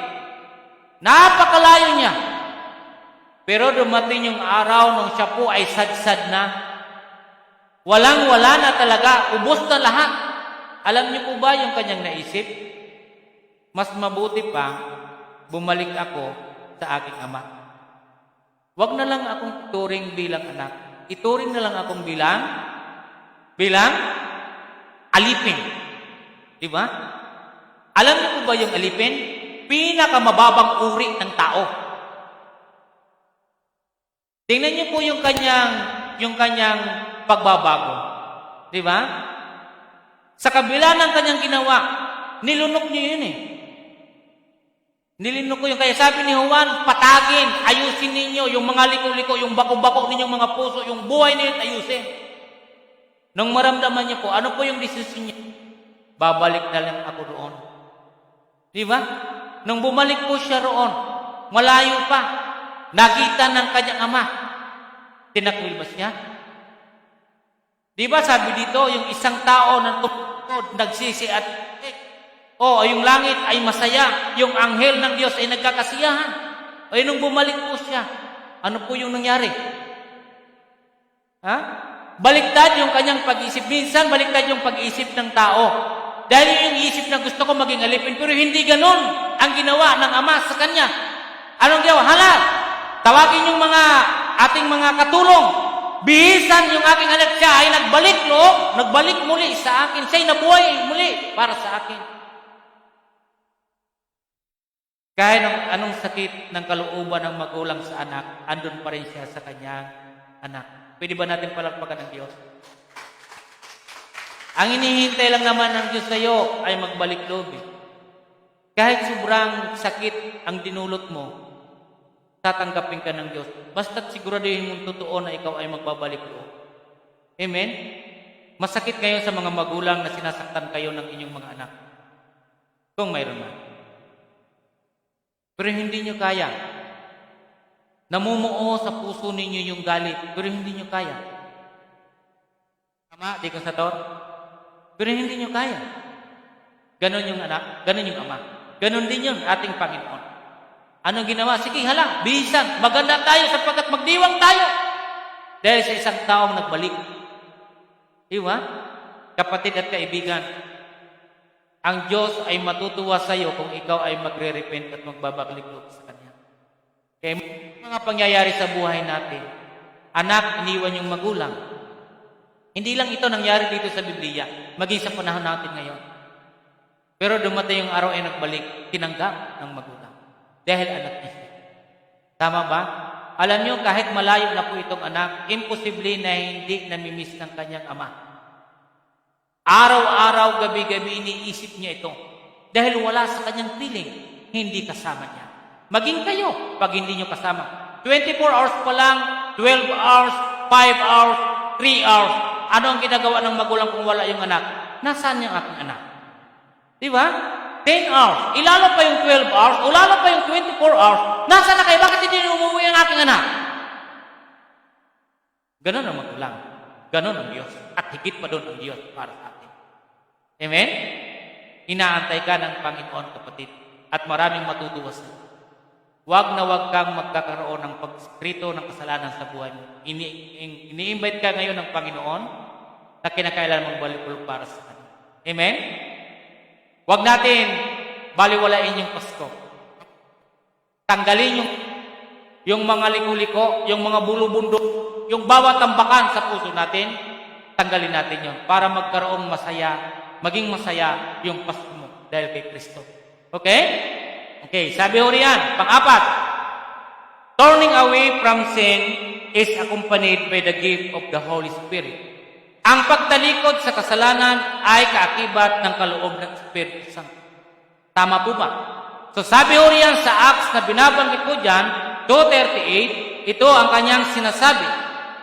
Speaker 4: Napakalayo niya. Pero dumating yung araw nung siya po ay sadsad na. Walang-wala na talaga. Ubos na lahat. Alam niyo po ba yung kanyang naisip? Mas mabuti pa, bumalik ako sa aking ama. Huwag na lang akong ituring bilang anak. Ituring na lang akong bilang alipin. Diba? Alam niyo po ba yung alipin? Pinakamababang uri ng tao. Tingnan niyo po yung kanyang pagbabago. Di ba? Sa kabila ng kanyang ginawa, nilunok niyo yun Nilunok ko yung kaya sabi ni Juan, patagin, ayusin ninyo yung mga liko-liko, yung bako-bako ninyong mga puso, yung buhay ninyo ayusin. Nung maramdaman niyo po, ano po yung desisyon niyo? Babalik na lang ako doon. Di ba? nung bumalik po siya roon, malayo pa, nakita ng kanyang ama. Tinakwil ba siya? Di ba sabi dito, yung isang tao na tungkod, nagsisi at yung langit ay masaya, yung anghel ng Diyos ay nagkakasiyahan. O nung bumalik po siya, ano po yung nangyari? Ha? Baliktad yung kanyang pag-iisip. Minsan, baliktad yung pag-iisip ng tao. Dahil yung isip na gusto ko maging alipin, pero hindi ganon ang ginawa ng Ama sa kanya. Anong ginawa? Hala, tawagin yung ating mga katulong. Bihisan yung aking anak, siya ay nagbalik muli sa akin. Siya'y nabuhay muli para sa akin. Kahit anong sakit ng kalooban ng magulang sa anak, andun pa rin siya sa kanyang anak. Pwede ba natin palakpakan ng Diyos? Ang inihintay lang naman ng Diyos sa iyo ay magbalik loob. Kahit sobrang sakit ang dinulot mo, tatanggapin ka ng Diyos. Basta't siguraduhin mong totoo na ikaw ay magbabalik loob. Amen? Masakit ngayon sa mga magulang na sinasaktan kayo ng inyong mga anak. Kung mayroon man. Pero hindi nyo kaya. Namumuo sa puso ninyo yung galit, pero hindi nyo kaya. Tama? Di ko sa tor? Pero hindi nyo kaya. Ganon yung anak, ganon yung ama. Ganon din yun ating Panginoon. Anong ginawa? Sige, hala, bihisan, maganda tayo sapagkat magdiwang tayo. Dahil sa isang taong nagbalik. Diba? Kapatid at kaibigan, ang Diyos ay matutuwa sa iyo kung ikaw ay magre-repent at magbabalik loob sa Kanya. Kaya mga pangyayari sa buhay natin, anak, iniwan yung magulang. Hindi lang ito nangyari dito sa Biblia, maging sa panahon natin ngayon. Pero dumating yung araw ay nagbalik, tinanggap ng magulang. Dahil anak niya. Tama ba? Alam niyo, kahit malayo na po itong anak, imposible na hindi namimiss ng kanyang ama. Araw-araw, gabi-gabi, iniisip niya ito. Dahil wala sa kanyang piling, hindi kasama niya. Maging kayo, pag hindi niyo kasama. 24 hours pa lang, 12 hours, 5 hours, 3 hours. Ano ang ginagawa ng magulang kung wala yung anak? Nasaan yung aking anak? Diba? 10 hours. Ilalo pa yung 12 hours, ulalo pa yung 24 hours. Nasaan na kayo? Bakit hindi umuwi ang aking anak? Ganon ang magulang. Ganon ang Diyos. At higit pa doon ang Diyos para sa atin. Amen? Inaantay ka ng Panginoon, kapatid. At maraming matutuwa sa iyo. Huwag na huwag kang magkakaroon ng pagsikrito ng kasalanan sa buhay mo. Ini-invite ka ngayon ng Panginoon na kinakailangan mong balik para sa Kanya. Amen? Huwag natin baliwalain yung Pasko. Tanggalin yung mga liko-liko, yung mga bulubundok, yung bawat tambakan sa puso natin, tanggalin natin yun para magkaroong maging masaya yung Pasko mo dahil kay Kristo. Okay? Okay, sabi ho riyan, pang-apat, turning away from sin is accompanied by the gift of the Holy Spirit. Ang pagtalikod sa kasalanan ay kaakibat ng kaloob ng Espiritu Santo. Tama po ba? So sabi ho riyan sa Acts na binabanggit ko dyan, 2:38, ito ang kanyang sinasabi.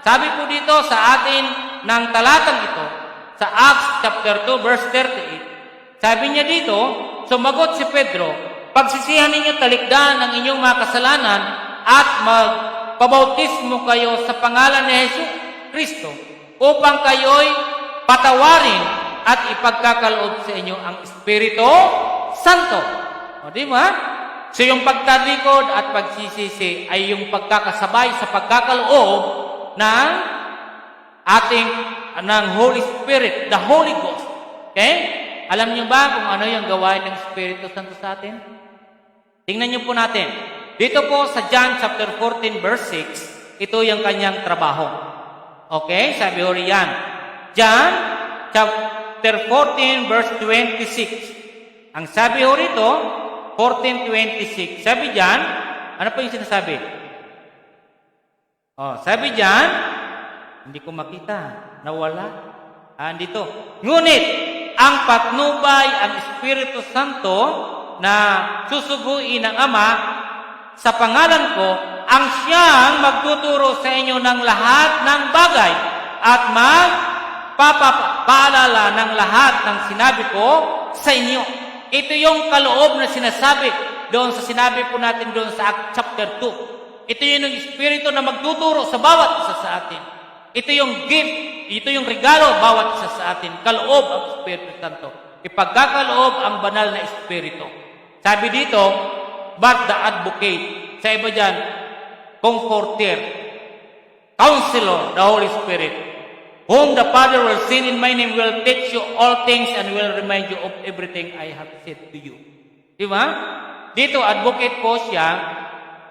Speaker 4: Sabi po dito sa atin ng talatang ito, sa Acts chapter 2 verse 38, sabi niya dito, sumagot si Pedro, pagsisihan ninyo talikdan ang inyong mga kasalanan at magpabautismo kayo sa pangalan ni Jesus Kristo upang kayo'y patawarin at ipagkakaloob sa inyo ang Espiritu Santo. O di ba? So yung pagtalikod at pagsisisi ay yung pagkakasabay sa pagkakaloob ng Holy Spirit, the Holy Ghost. Okay? Alam niyo ba kung ano yung gawain ng Espiritu Santo sa atin? Tingnan niyo po natin. Dito po sa John chapter 14 verse 6, ito yung kanyang trabaho. Okay? Sabi ho riyan. John chapter 14 verse 26. Ang sabi ho rito, 14:26. Sabi diyan, ano po yung sinasabi? Sabi diyan, hindi ko makita. Nawala. Dito. Ngunit, ang patnubay, ang Espiritu Santo na susuguin ng Ama sa pangalan ko, ang siyang magtuturo sa inyo ng lahat ng bagay at magpapaalala ng lahat ng sinabi ko sa inyo. Ito yung kaloob na sinasabi doon sa sinabi po natin doon sa Acts chapter 2. Ito yung Espiritu na magtuturo sa bawat isa sa atin. Ito yung gift, ito yung regalo bawat isa sa atin. Kaloob ang Espiritu Santo. Ipagkakaloob ang banal na Espiritu. Sabi dito, but the advocate. Sa iba dyan, comforter, counselor, the Holy Spirit, whom the Father will send in my name will teach you all things and will remind you of everything I have said to you. Diba? Dito, advocate po siya,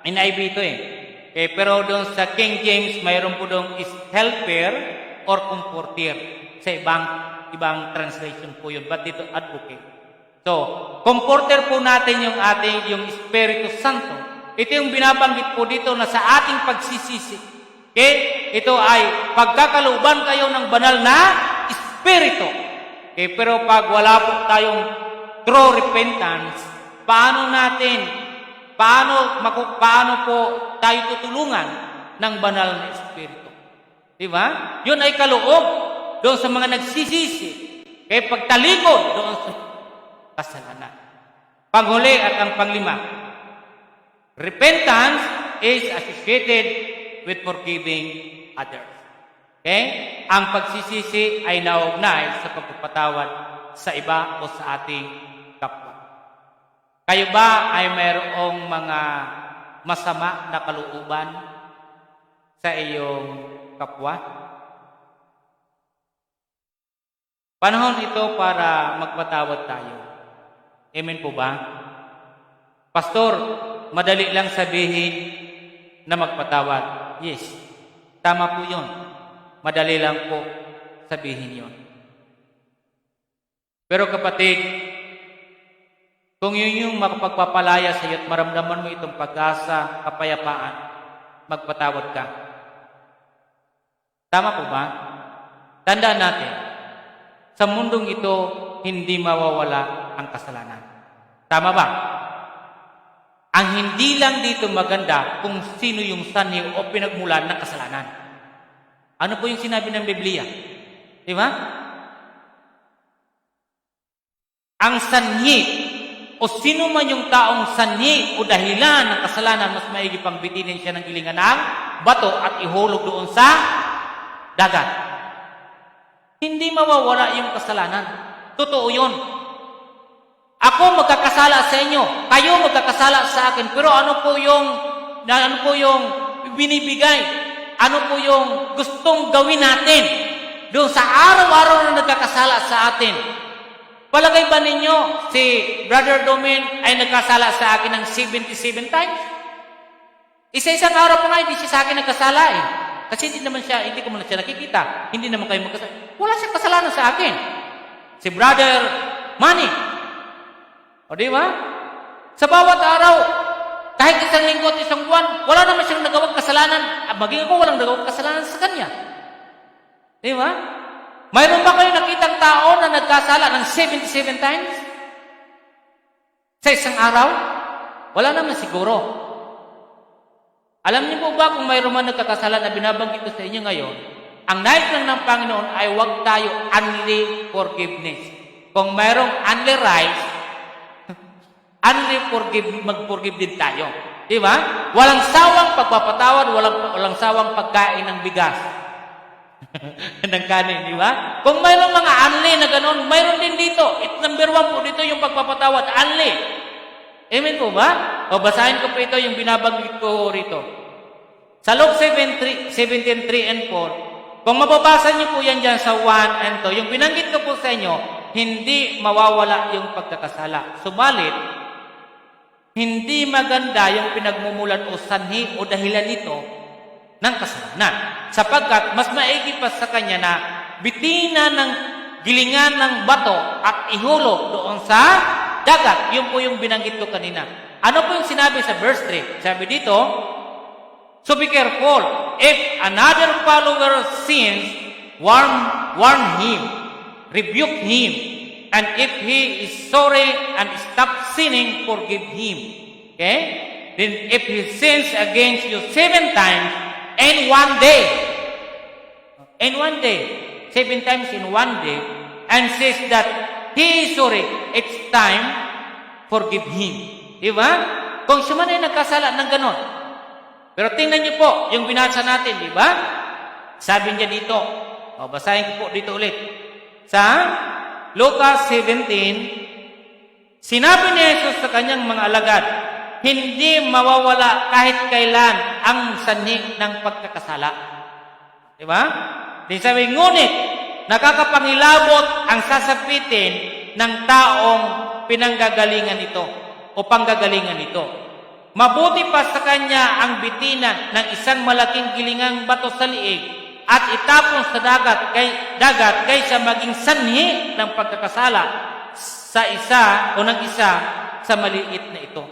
Speaker 4: NIV ito pero doon sa King James, mayroon po doon is helper or comforter. Sa ibang translation po yun. But dito, advocate. So, comforter po natin yung Espiritu Santo. Ito yung binabanggit po dito na sa ating pagsisisi. Okay? Ito ay pagkakalooban kayo ng banal na Espiritu. Okay? Pero pag wala po tayong true repentance, paano po tayo tutulungan ng banal na Espiritu? Diba? Yun ay kaloob doon sa mga nagsisisi. Okay? Pagtalikod doon sa kasalanan. Panghuli at ang panglima, repentance is associated with forgiving others. Okay? Ang pagsisisi ay naugnay sa pagpapatawad sa iba o sa ating kapwa. Kayo ba ay mayroong mga masama na kalooban sa iyong kapwa? Panahon ito para magpatawad tayo. Amen po ba? Pastor, madali lang sabihin na magpatawad. Yes, tama po yun. Madali lang po sabihin yun. Pero kapatid, kung yun yung makapagpapalaya sa iyo at maramdaman mo itong pag-asa, kapayapaan, magpatawad ka. Tama po ba? Tandaan natin, sa mundong ito, hindi mawawala ang kasalanan. Tama ba? Ang hindi lang dito maganda kung sino yung sanhi o pinagmulan ng kasalanan. Ano po yung sinabi ng Biblia? Di ba? Ang sanhi o sino man yung taong sanhi o dahilan ng kasalanan, mas maigi pang bitinin siya ng gilingan ng bato at ihulog doon sa dagat. Hindi mawawala yung kasalanan. Totoo yun. Ako magkakasala sa inyo, kayo magkakasala sa akin, pero ano po yung binibigay? Ano po yung gustong gawin natin doon sa araw-araw na nagkakasala sa atin? Palagay ba ninyo si Brother Domin ay nagkasala sa akin ng 77 times? Isa-isang araw pa nga hindi siya sa akin nagkasala Kasi hindi ko man siya nakikita. Hindi naman kayo magkasala. Wala siyang kasalanan sa akin. Si Brother Manny. O di ba? Sa bawat araw, kahit isang linggo at isang buwan, wala naman siyang nagawang kasalanan. Maging ako walang nagawang kasalanan sa kanya. Di ba? Mayroon ba kayo nakitang tao na nagkasala ng 77 times? Sa isang araw? Wala naman siguro. Alam niyo po ba kung mayroon man nagkakasala na binabanggit ko sa inyo ngayon, ang nais lang ng Panginoon ay huwag tayo only forgiveness. Kung mayroong only rights, mag-forgive din tayo. Di ba? Walang sawang pagpapatawad, walang sawang pagkain ng bigas. ng kanin, di ba? Kung mayroong mga only na gano'n, mayroon din dito. Number 1 po dito yung pagpapatawad, only. Amen po ba? O basahin ko po ito yung binabanggit ko rito. Sa Luke 17:3 and 4, kung mababasa niyo po yan dyan sa 1 and 2, yung binanggit ko po sa inyo, hindi mawawala yung pagkakasala. Subalit, hindi maganda yung pinagmumulan o sanhi o dahilan nito ng kasalanan. Sapagkat mas maigi pa sa kanya na bitina ng gilingan ng bato at ihulog doon sa dagat. Yun po yung binanggit ko kanina. Ano po yung sinabi sa verse 3? Sabi dito, so be careful. If another follower sins, warn him, rebuke him, and if he is sorry and stop sinning, forgive him. Okay? Then if he sins against you 7 times in 1 day, 7 times in 1 day, and says that he is sorry, it's time, forgive him. Di ba? Kung siya man ay nagkasala ng ganon. Pero tingnan niyo po yung binasa natin, di ba? Sabi niya dito, basahin ko po dito ulit. Sa Lucas 17, sinabi ni Jesus sa kanyang mga alagad, hindi mawawala kahit kailan ang sanhi ng pagkakasala. Di ba? Di sabi, ngunit nakakapangilabot ang sasapitin ng taong pinanggagalingan ito o panggagalingan ito. Mabuti pa sa kanya ang bitinan ng isang malaking gilingang bato sa liig at itapon sa dagat kaysa maging sanhi ng pagkakasala sa isa o ng isa sa maliit na ito.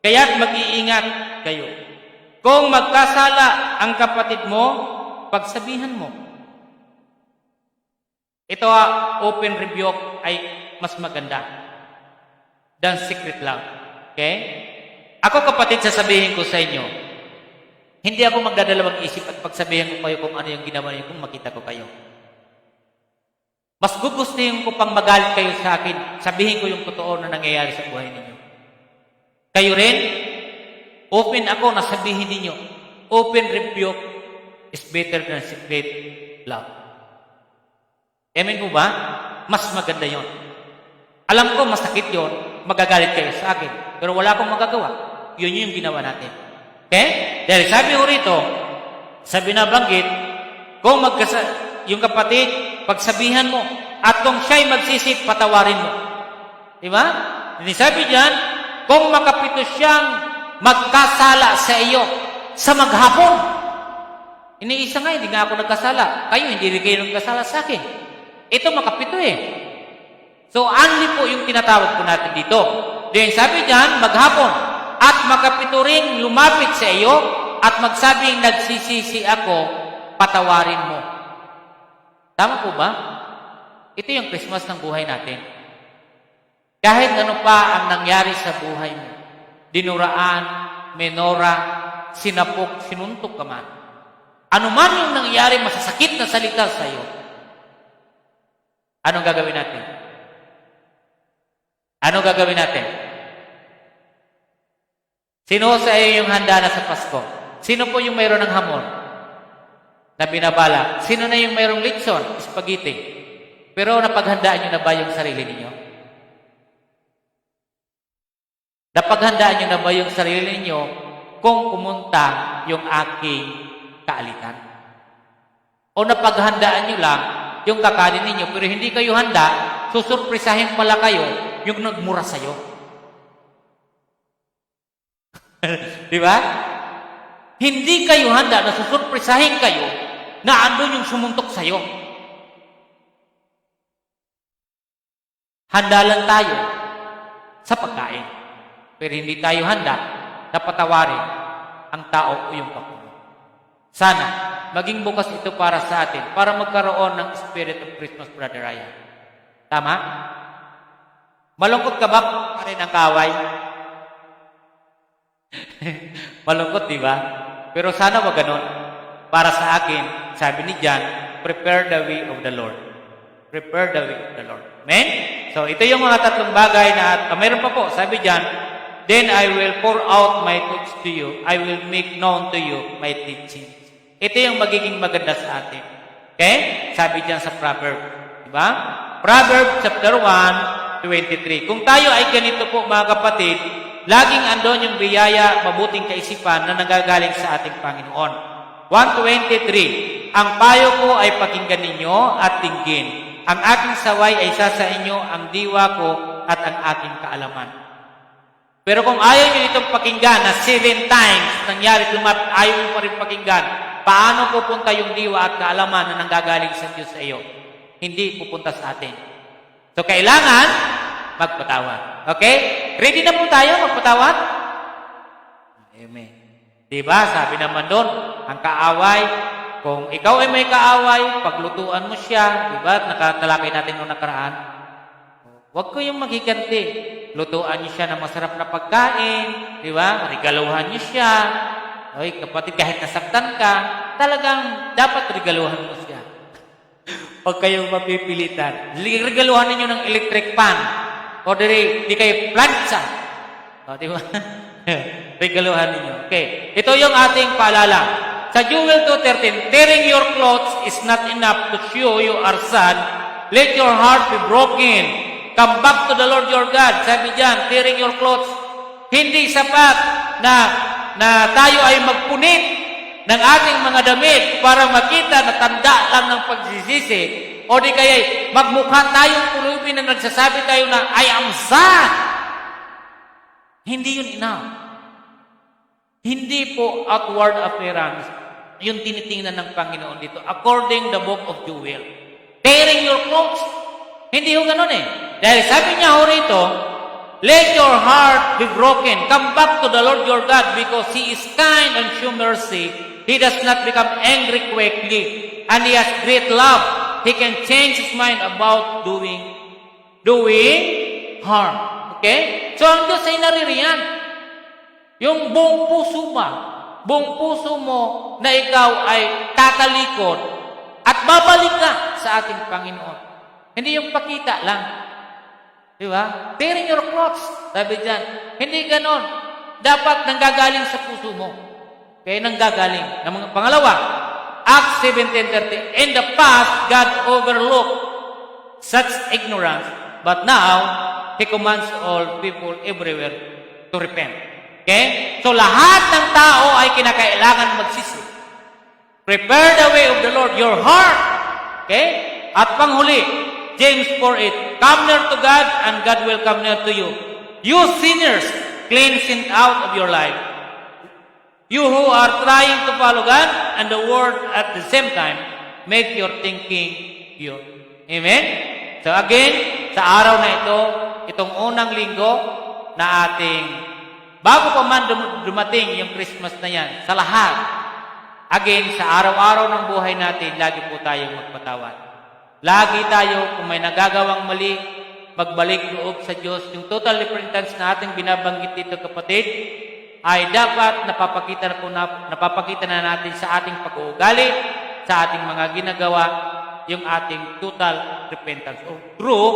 Speaker 4: Kaya't mag-iingat kayo. Kung magkasala ang kapatid mo, pagsabihan mo. Ito open rebuke ay mas maganda than secret love. Okay? Ako kapatid, sasabihin ko sa inyo, hindi ako magdadalawang isip at pagsabihin ko kayo kung ano yung ginawa niyo kung makita ko kayo. Mas gugustuhin ko pang magalit kayo sa akin, sabihin ko yung totoo na nangyayari sa buhay ninyo. Kayo rin, open ako na sabihin ninyo, open rebuke is better than secret love. Amen po ba? Mas maganda yon. Alam ko masakit yon, magagalit kayo sa akin, pero wala akong magagawa. Yun yung ginawa natin. Okay? Dahil sabi ko rito, sa binabanggit, kung yung kapatid, pagsabihan mo, at kung siya'y magsisi, patawarin mo. Diba? Sabi diyan, kung makapito siyang magkasala sa iyo sa maghapon. Iniisa nga, hindi nga ako nagkasala. Kayo, hindi rin kayo nagkasala sa akin. Ito makapito eh. So, only po yung tinatawag po natin dito. Then sabi diyan, maghapon. At makapito rin lumapit sa iyo at magsabing nagsisisi ako, patawarin mo. Tama po ba? Ito yung Christmas ng buhay natin. Kahit ano pa ang nangyari sa buhay mo, dinuraan, menora, sinapok, sinuntok ka man. Ano man yung nangyari, masasakit na salita sa iyo, anong gagawin natin? Anong gagawin natin? Sino sa iyo yung handa na sa Pasko? Sino po yung mayroon ng hamon na binabala? Sino na yung mayroong litson, spaghetti? Pero napaghandaan nyo na ba yung sarili ninyo? Napaghandaan nyo na ba yung sarili ninyo kung pumunta yung aking kaalitan? O napaghandaan nyo lang yung kakanin ninyo, pero hindi kayo handa, susurpresahin pala kayo yung nagmura sa'yo. Di ba? Hindi kayo handa na susurpresahin kayo na andun yung sumuntok sa'yo. Handa lang tayo sa pagkain. Pero hindi tayo handa na patawarin ang tao o yung kapwa. Sana, maging bukas ito para sa atin, para magkaroon ng spirit of Christmas, Brother Ryan. Tama? Malungkot ka ba pa rin ang kaaway? Malungkot, di ba? Pero sana wag ganon. Para sa akin, sabi ni John, prepare the way of the Lord. Prepare the way of the Lord. Amen? So, ito yung mga tatlong bagay na, mayroon pa po, sabi John, then I will pour out my thoughts to you. I will make known to you my teachings. Ito yung magiging maganda sa atin. Okay? Sabi diyan sa Proverbs. Diba? Proverbs chapter 1:23. Kung tayo ay ganito po mga kapatid, laging andon yung biyaya, mabuting kaisipan na nagagaling sa ating Panginoon. 1:23. Ang payo ko ay pakinggan ninyo at tinggin. Ang aking saway ay sa inyo, ang diwa ko at ang aking kaalaman. Pero kung ayaw nyo itong pakinggan na 7 times nangyari lumapit, ayaw nyo pa rin pakinggan, paano pupunta yung diwa at kaalaman na nanggagaling sa Diyos sa iyo? Hindi pupunta sa atin. So, kailangan magpatawad. Okay? Ready na po tayo magpatawad? Amen. Diba? Sabi naman doon, ang kaaway, kung ikaw ay may kaaway, paglutuan mo siya, diba? Nakatalakay natin noong nakaraan. Huwag ko yung maghiganti. Lutuan niyo siya ng masarap na pagkain, diba? Regaluhan niyo siya. Oy, kapatid, kahit nasaktan ka, talagang dapat regaluhan mo siya. Huwag kayong mapipilitan. Regaluhan ninyo ng electric pan. O di kayo plancha. O, di ba? Regaluhan ninyo. Okay. Ito yung ating paalala. Sa Joel 2:13, tearing your clothes is not enough to show you are sad. Let your heart be broken. Come back to the Lord your God. Sabi diyan, tearing your clothes. Hindi sapat na tayo ay magpunit ng ating mga damit para makita na tanda lang ng pagsisisi. O di kaya magmukha tayong pulubi na nagsasabi tayo na, I am sad. Hindi yun enough. Hindi po outward appearance yung tinitingnan ng Panginoon dito. According the book of Joel. Tearing your clothes. Hindi yung ganun eh. Dahil sabi niya ho rito, let your heart be broken. Come back to the Lord your God because He is kind and show mercy. He does not become angry quickly. And He has great love. He can change His mind about doing harm. Okay? So ang Diyos ay naririyan. Yung buong puso mo na ikaw ay tatalikod at babalik ka sa ating Panginoon. Hindi yung pakita lang. Di ba? Tearing your clothes. Sabi dyan. Hindi ganon. Dapat nanggagaling sa puso mo. Kaya nanggagaling. Pangalawa, Acts 17:30. In the past, God overlooked such ignorance, but now, He commands all people everywhere to repent. Okay? So lahat ng tao ay kinakailangan magsisi. Prepare the way of the Lord, your heart. Okay? At panghuli, James 4:8. Come near to God and God will come near to you. You sinners, clean sin out of your life. You who are trying to follow God and the Word at the same time, make your thinking pure. Amen? So again, sa araw na ito, itong unang linggo na ating, bago pa man dumating yung Christmas na yan, sa lahat, again, sa araw-araw ng buhay natin, lagi po tayong magpatawad. Lagi tayo, kung may nagagawang mali, magbalik loob sa Diyos. Yung total repentance na ating binabanggit dito, kapatid, ay dapat napapakita na natin sa ating pag-uugali, sa ating mga ginagawa, yung ating total repentance or true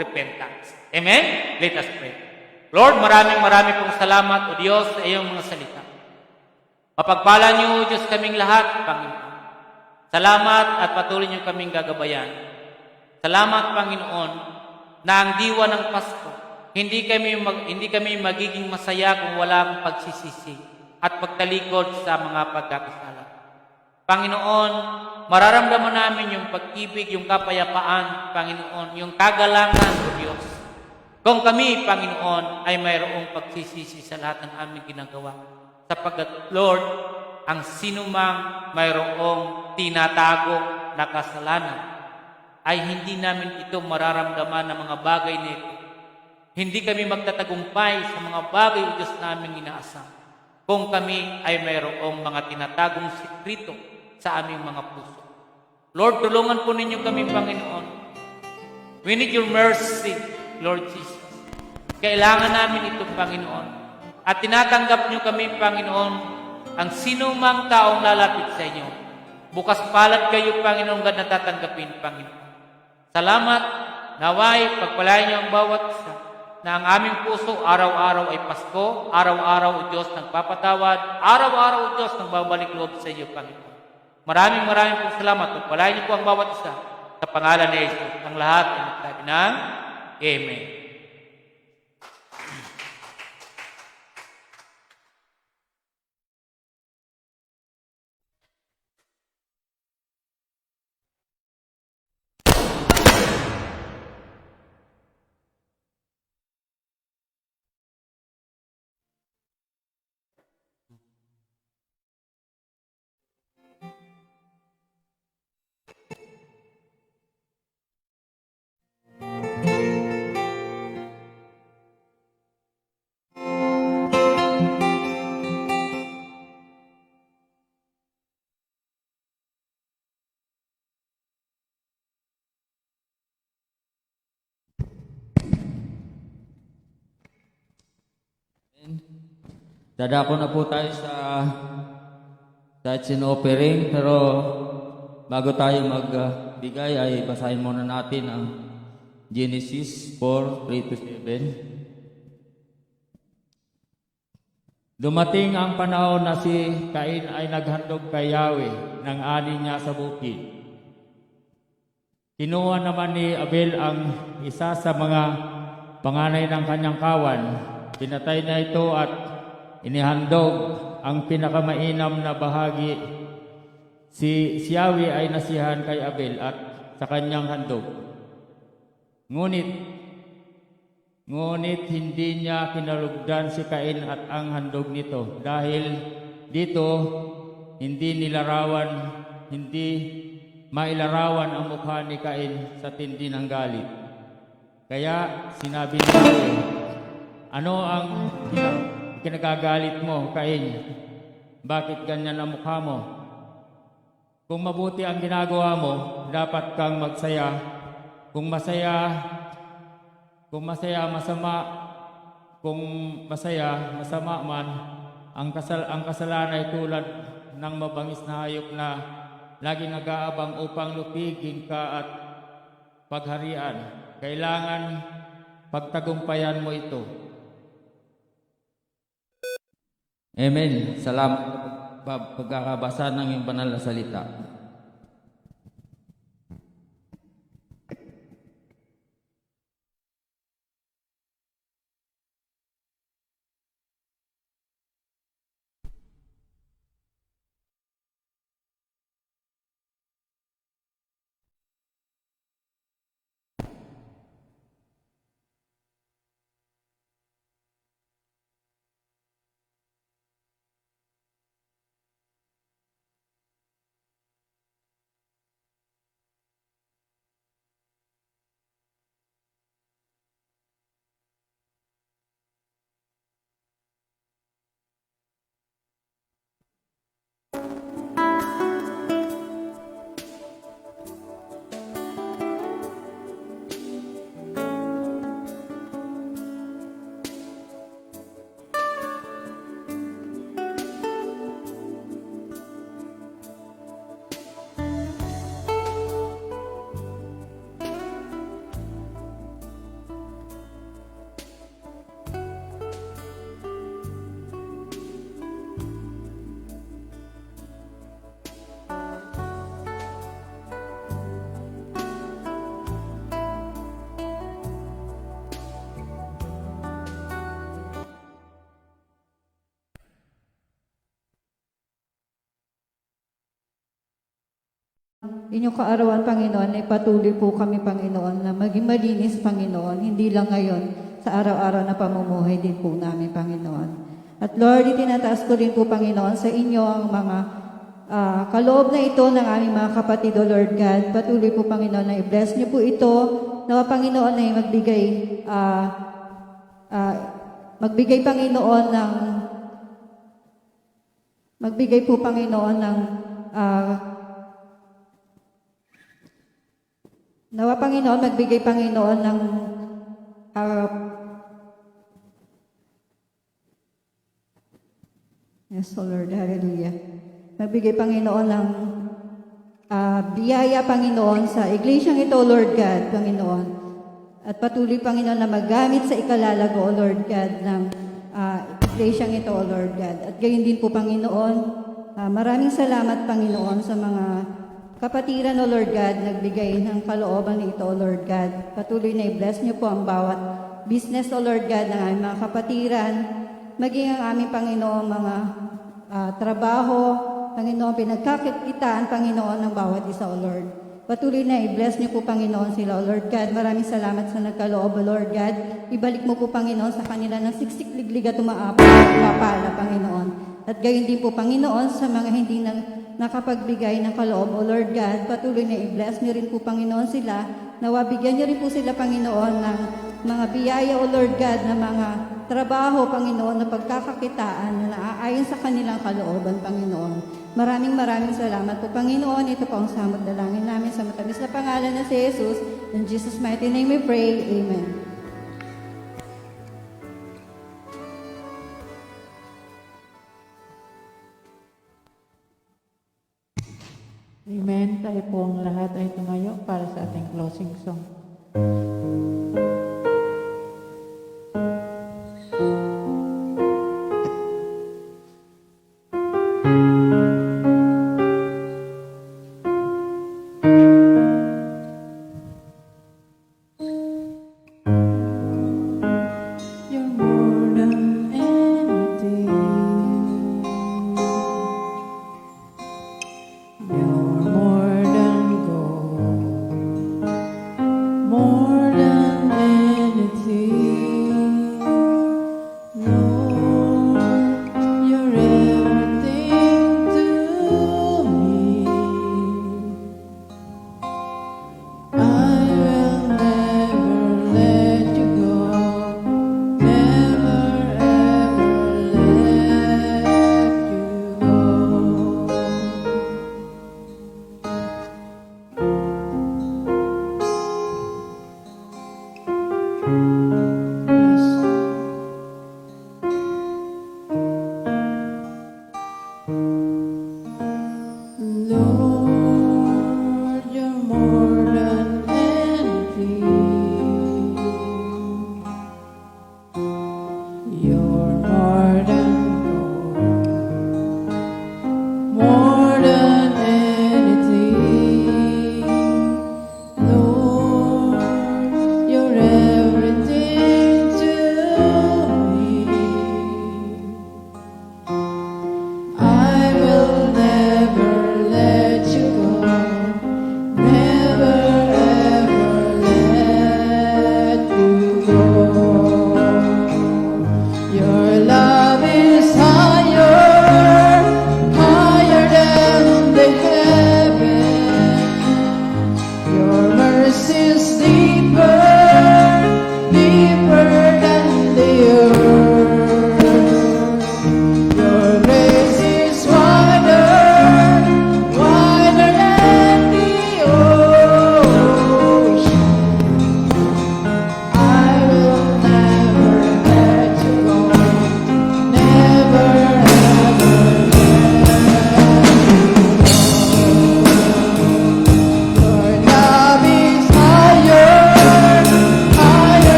Speaker 4: repentance. Amen? Let us pray. Lord, maraming pong salamat, O Diyos, sa iyong mga salita. Mapagpala niyo, O Diyos, kaming lahat, Panginoon. Salamat at patuloy niyo kaming gagabayan. Salamat, Panginoon, na ang diwa ng Pasko, hindi kami magiging masaya kung walang pagsisisi at pagtalikod sa mga pagkakasala. Panginoon, mararamdaman namin yung pag-ibig, yung kapayapaan, Panginoon, yung kagalangan, O Diyos. Kung kami, Panginoon, ay mayroong pagsisisi sa lahat ng aming ginagawa. Sapagkat, Lord, ang sinumang mayroong tinatago na kasalanan ay hindi namin ito mararamdaman ng mga bagay na ito. Hindi kami magtatagumpay sa mga bagay o Diyos namin inaasam kung kami ay mayroong mga tinatagong sikrito sa aming mga puso. Lord, tulungan po ninyo kami, Panginoon. We need your mercy, Lord Jesus. Kailangan namin ito, Panginoon. At tinatanggap niyo kami, Panginoon, ang sinumang taong lalapit sa inyo. Bukas palad kayo, Panginoon, God, na tatanggapin, Panginoon. Salamat, naway, pagpalain niyo ang bawat isa, na ang aming puso araw-araw ay Pasko, araw-araw o Diyos nagpapatawad, araw-araw o Diyos nagbabalik loob sa iyo, Panginoon. Maraming po salamat. Pagpalain niyo po ang bawat isa sa pangalan ni Jesus. Ang lahat ay nagsabi ng Amen.
Speaker 2: Dadako na po tayo sa Itchin offering, pero bago tayo magbigay ay basahin muna natin ang Genesis 4:3-7. Dumating ang panahon na si Cain ay naghandog kay Yahweh ng ani niya sa bukid. Kinuha naman ni Abel ang isa sa mga panganay ng kanyang kawan. Pinatay niya ito at inihandog ang pinakamainam na bahagi. Si Yahweh ay nasihan kay Abel at sa kanyang handog. Ngunit hindi niya kinalugdan si Cain at ang handog nito dahil dito hindi mailarawan ang mukha ni Cain sa tindi ng galit. Kaya sinabi ni Yahweh, ano ang kinagagalit mo, Cain? Bakit ganyan ang mukha mo? Kung mabuti ang ginagawa mo, dapat kang magsaya. Kung masaya, masama man, ang kasalanan ay tulad ng mabangis na hayop na laging nag-aabang upang lupigin ka at pagharian. Kailangan pagtagumpayan mo ito. Amen. Salamat sa pagkakabasa ng iyong banal na salita.
Speaker 1: Inyong kaarawan, Panginoon, ay patuloy po kami, Panginoon, na maging malinis, Panginoon, hindi lang ngayon, sa araw-araw na pamumuhay din po namin, Panginoon. At Lord, itinataas ko rin po, Panginoon, sa inyo ang mga kaloob na ito ng aming mga kapatid, O Lord God. Patuloy po, Panginoon, na i-bless niyo po ito, na Panginoon ay magbigay, Panginoon, magbigay po, Panginoon, ng nawa, Panginoon, magbigay, Panginoon, ng yes, O Lord, hallelujah. Magbigay, Panginoon, ng biyaya, Panginoon, sa iglesyang ito, O Lord God, Panginoon. At patuloy, Panginoon, na magamit sa ikalalago, O Lord God, ng iglesyang ito, O Lord God. At gayon din po, Panginoon, maraming salamat, Panginoon, sa mga kapatiran, O Lord God, nagbigay ng kalooban nito, O Lord God. Patuloy na i-bless niyo po ang bawat business, O Lord God, ng aming mga kapatiran, maging ang aming, Panginoon, mga trabaho, Panginoon, pinagkakitaan, Panginoon, ng bawat isa, O Lord. Patuloy na i-bless niyo po, Panginoon, sila, O Lord God. Maraming salamat sa nagkaloob, O Lord God. Ibalik mo po, Panginoon, sa kanila ng siksik, liglig at umapala, Panginoon. At gayon din po, Panginoon, sa mga hindi nakapagbigay ng kaloob, O Lord God, patuloy na i-bless niyo rin po, Panginoon, sila. Nawabigyan niyo rin po sila, Panginoon, ng mga biyaya, O Lord God, na mga trabaho, Panginoon, na pagkakakitaan na naaayon sa kanilang kalooban, Panginoon. Maraming salamat po, Panginoon. Ito po ang samot dalangin namin sa matamis na pangalan na si Jesus. In Jesus' mighty name we pray. Amen.
Speaker 5: Amen. Tayo pong lahat ay tumayo para sa ating closing song.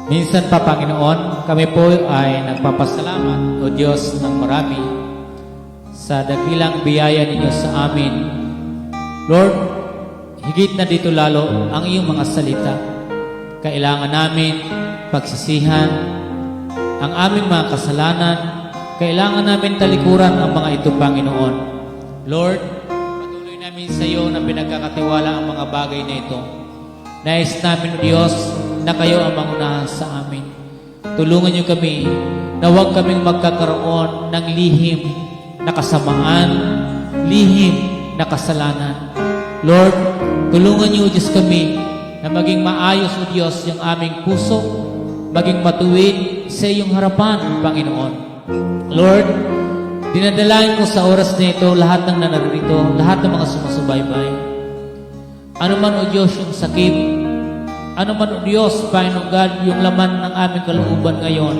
Speaker 4: Minsan pa, Panginoon, kami po ay nagpapasalamat, O Diyos, ng marami sa dakilang biyaya ninyo sa amin. Lord, higit na dito lalo ang iyong mga salita. Kailangan namin pagsisihan ang aming mga kasalanan. Kailangan namin talikuran ang mga ito, Panginoon. Lord, patuloy namin sa iyo na pinagkakatiwala ang mga bagay na ito. Nais namin, O Diyos, na kayo ang mangunahan sa amin. Tulungan niyo kami na huwag kaming magkakaroon ng lihim na kasamaan, lihim na kasalanan. Lord, tulungan niyo, O Diyos, kami na maging maayos, O Diyos, yung aming puso, maging matuwid sa iyong harapan, Panginoon. Lord, dinadalain ko sa oras na ito lahat ng nanarito, lahat ng mga sumusubaybay. Ano man, O Diyos, yung sakit, ano man, O Diyos, Panginoon God, yung laman ng aming kalooban ngayon,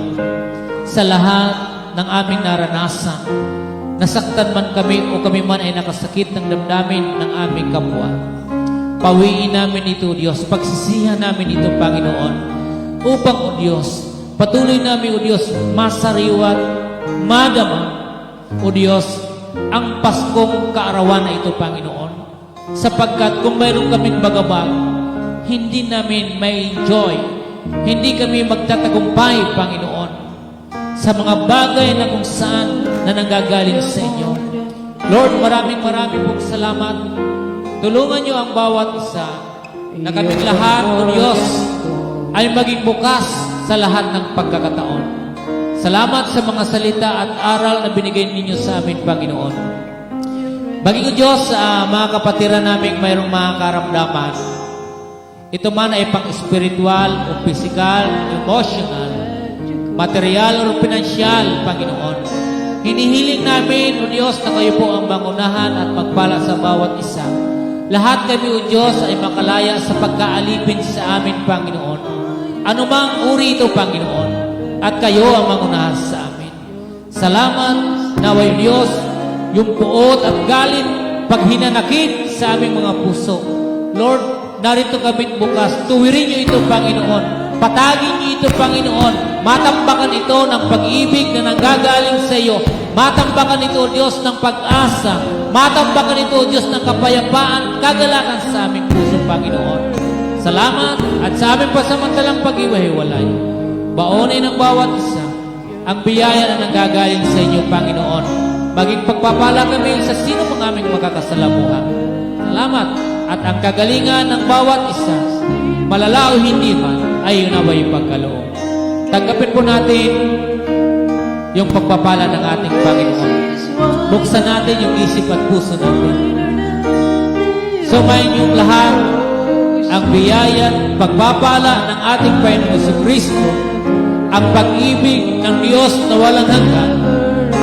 Speaker 4: sa lahat ng aming naranasan, nasaktan man kami o kami man ay nakasakit ng damdamin ng aming kapwa, pawiin namin ito, O Diyos, pagsisihan namin ito, Panginoon, upang, O Diyos, patuloy namin, O Diyos, masariwat, madama, O Diyos, ang Paskong kaarawan na ito, Panginoon, sapagkat kung mayroon kaming bagabag, hindi namin may enjoy, hindi kami magtatagumpay, Panginoon, sa mga bagay na kung saan na nanggagaling sa inyo. Lord, maraming pong salamat. Tulungan niyo ang bawat isa na kaming lahat, O Diyos, ay maging bukas sa lahat ng pagkakataon. Salamat sa mga salita at aral na binigay ninyo sa amin, Panginoon. Baging, O Diyos, mga kapatiran namin mayroong mga karamdaman. Ito man ay pang-spiritual o physical, emotional, material o pinansyal, Panginoon. Hinihiling namin, O Diyos, na kayo po ang mangunahan at magpala sa bawat isa. Lahat kami, O Diyos, ay makalaya sa pagkaalipin sa amin, Panginoon. Anumang uri ito, Panginoon, at kayo ang mangunahan sa amin. Salamat, naway Diyos, yung puot at galit, paghinanakit sa aming mga puso. Lord, narito kami bukas. Tuwirin niyo ito, Panginoon. Patagin niyo ito, Panginoon. Matambakan ito ng pag-ibig na nanggagaling sa iyo. Matambakan ito, Diyos, ng pag-asa. Matambakan ito, Diyos, ng kapayapaan, kagalakan sa aming puso, Panginoon. Salamat at sa aming pasamantalang pag-iwahiwalay. Baonin ng bawat isa ang biyaya na nanggagaling sa inyo, Panginoon. Maging pagpapala kami sa sino mang aming makakasalamuhan. Salamat. At ang kagalingan ng bawat isa, malala o hindi man, ay yun naway pagkaloob. Tanggapin po natin yung pagpapala ng ating Panginoon. Buksan natin yung isip at puso natin. Sumayin yung lahat ang biyaya at pagpapala ng ating Panginoon sa Kristo, ang pag-ibig ng Diyos na walang hanggan,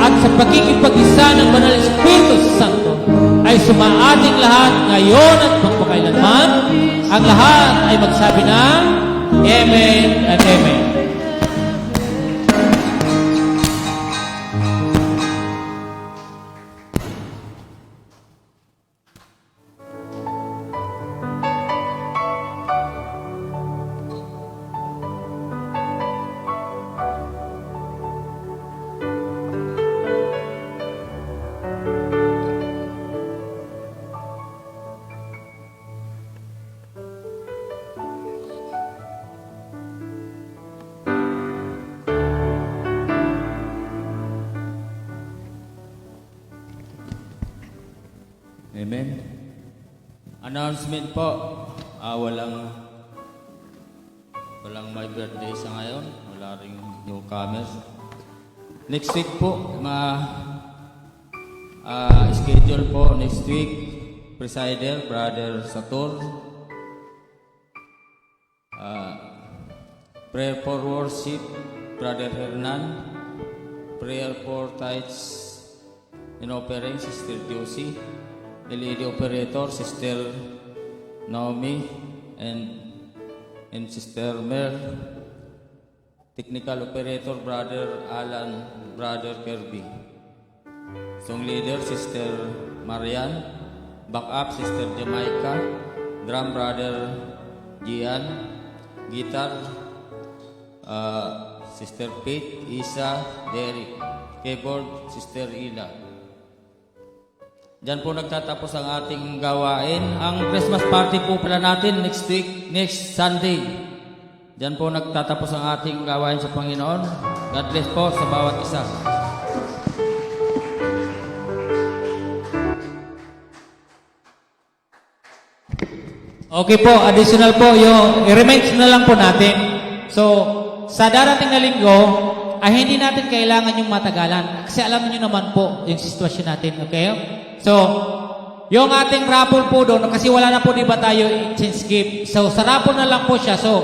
Speaker 4: at sa pagkikipag-isa ng Banal Espiritu Santo, ay sumaating lahat ngayon at magpakailanman. Ang lahat ay magsabi ng Amen and Amen.
Speaker 2: Amen. Announcement po. Walang my birthday sa ngayon. Wala ring newcomers. Next week po, schedule po next week. Presider, Brother Satur. Prayer for worship, Brother Hernan. Prayer for tithes and offering, Sister Josie. LED operator, Sister Naomi and Sister Mer. Technical operator, Brother Alan, Brother Kirby. Song leader, Sister Marian. Backup, Sister Jamaica. Drum, Brother Gian. Guitar, Sister Faith, Isa, Derek. Keyboard, Sister Ila. Diyan po nagtatapos ang ating gawain. Ang Christmas party po pala natin next week, next Sunday. Diyan po nagtatapos ang ating gawain sa Panginoon. God bless po sa bawat isa.
Speaker 6: Okay po, additional po, yung i-remind na lang po natin. So, sa darating na linggo, ay hindi natin kailangan yung matagalan. Kasi alam niyo naman po yung sitwasyon natin, okay? So, yung ating raffle po doon, kasi wala na po di ba tayo exchange gift. So, sa raffle na lang po siya. So,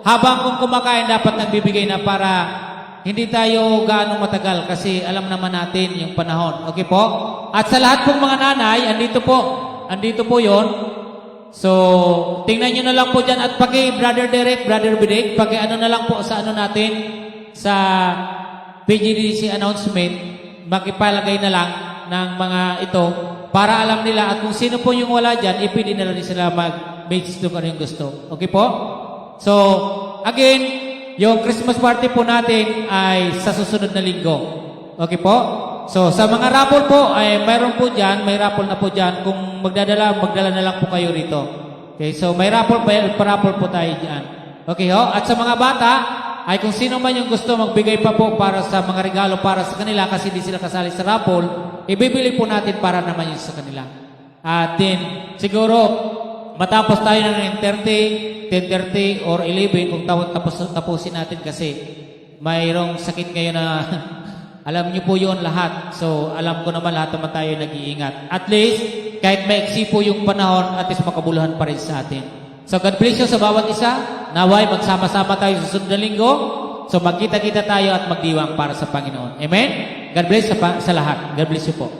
Speaker 6: habang kung kumakain, dapat nagbibigay na para hindi tayo gaano matagal kasi alam naman natin yung panahon. Okay po? At sa lahat pong mga nanay, andito po yon. So, tingnan nyo na lang po dyan at paki Brother Derek, Brother Bidek, paki ano na lang po sa ano natin, sa PGDC announcement, makipalagay na lang ng mga ito para alam nila at kung sino po yung wala dyan, ipili na lang sila mag-message kung ano yung gusto. Okay po? So, again, yung Christmas party po natin ay sa susunod na linggo. Okay po? So, sa mga raffle po, ay mayroon po dyan, may raffle na po dyan. Kung magdala na lang po kayo rito. Okay, so may raffle po tayo dyan. Okay ho? At sa mga bata, ay kung sino man yung gusto magbigay pa po para sa mga regalo para sa kanila kasi di sila kasali sa raffle, ibibili po natin para naman yun sa kanila. At then, siguro, matapos tayo ng 10:30, 10:30 or 11 kung tapusin natin kasi mayroong sakit ngayon na alam niyo po yun lahat. So, alam ko naman lahat naman tayo nag-iingat. At least, kahit maiksi po yung panahon, at least makabuluhan pa rin sa atin. So, God bless you sa bawat isa. Naway, magsama-sama tayo sa susunod na linggo. So, magkita-kita tayo at magdiwang para sa Panginoon. Amen? God bless sa lahat. God bless you po.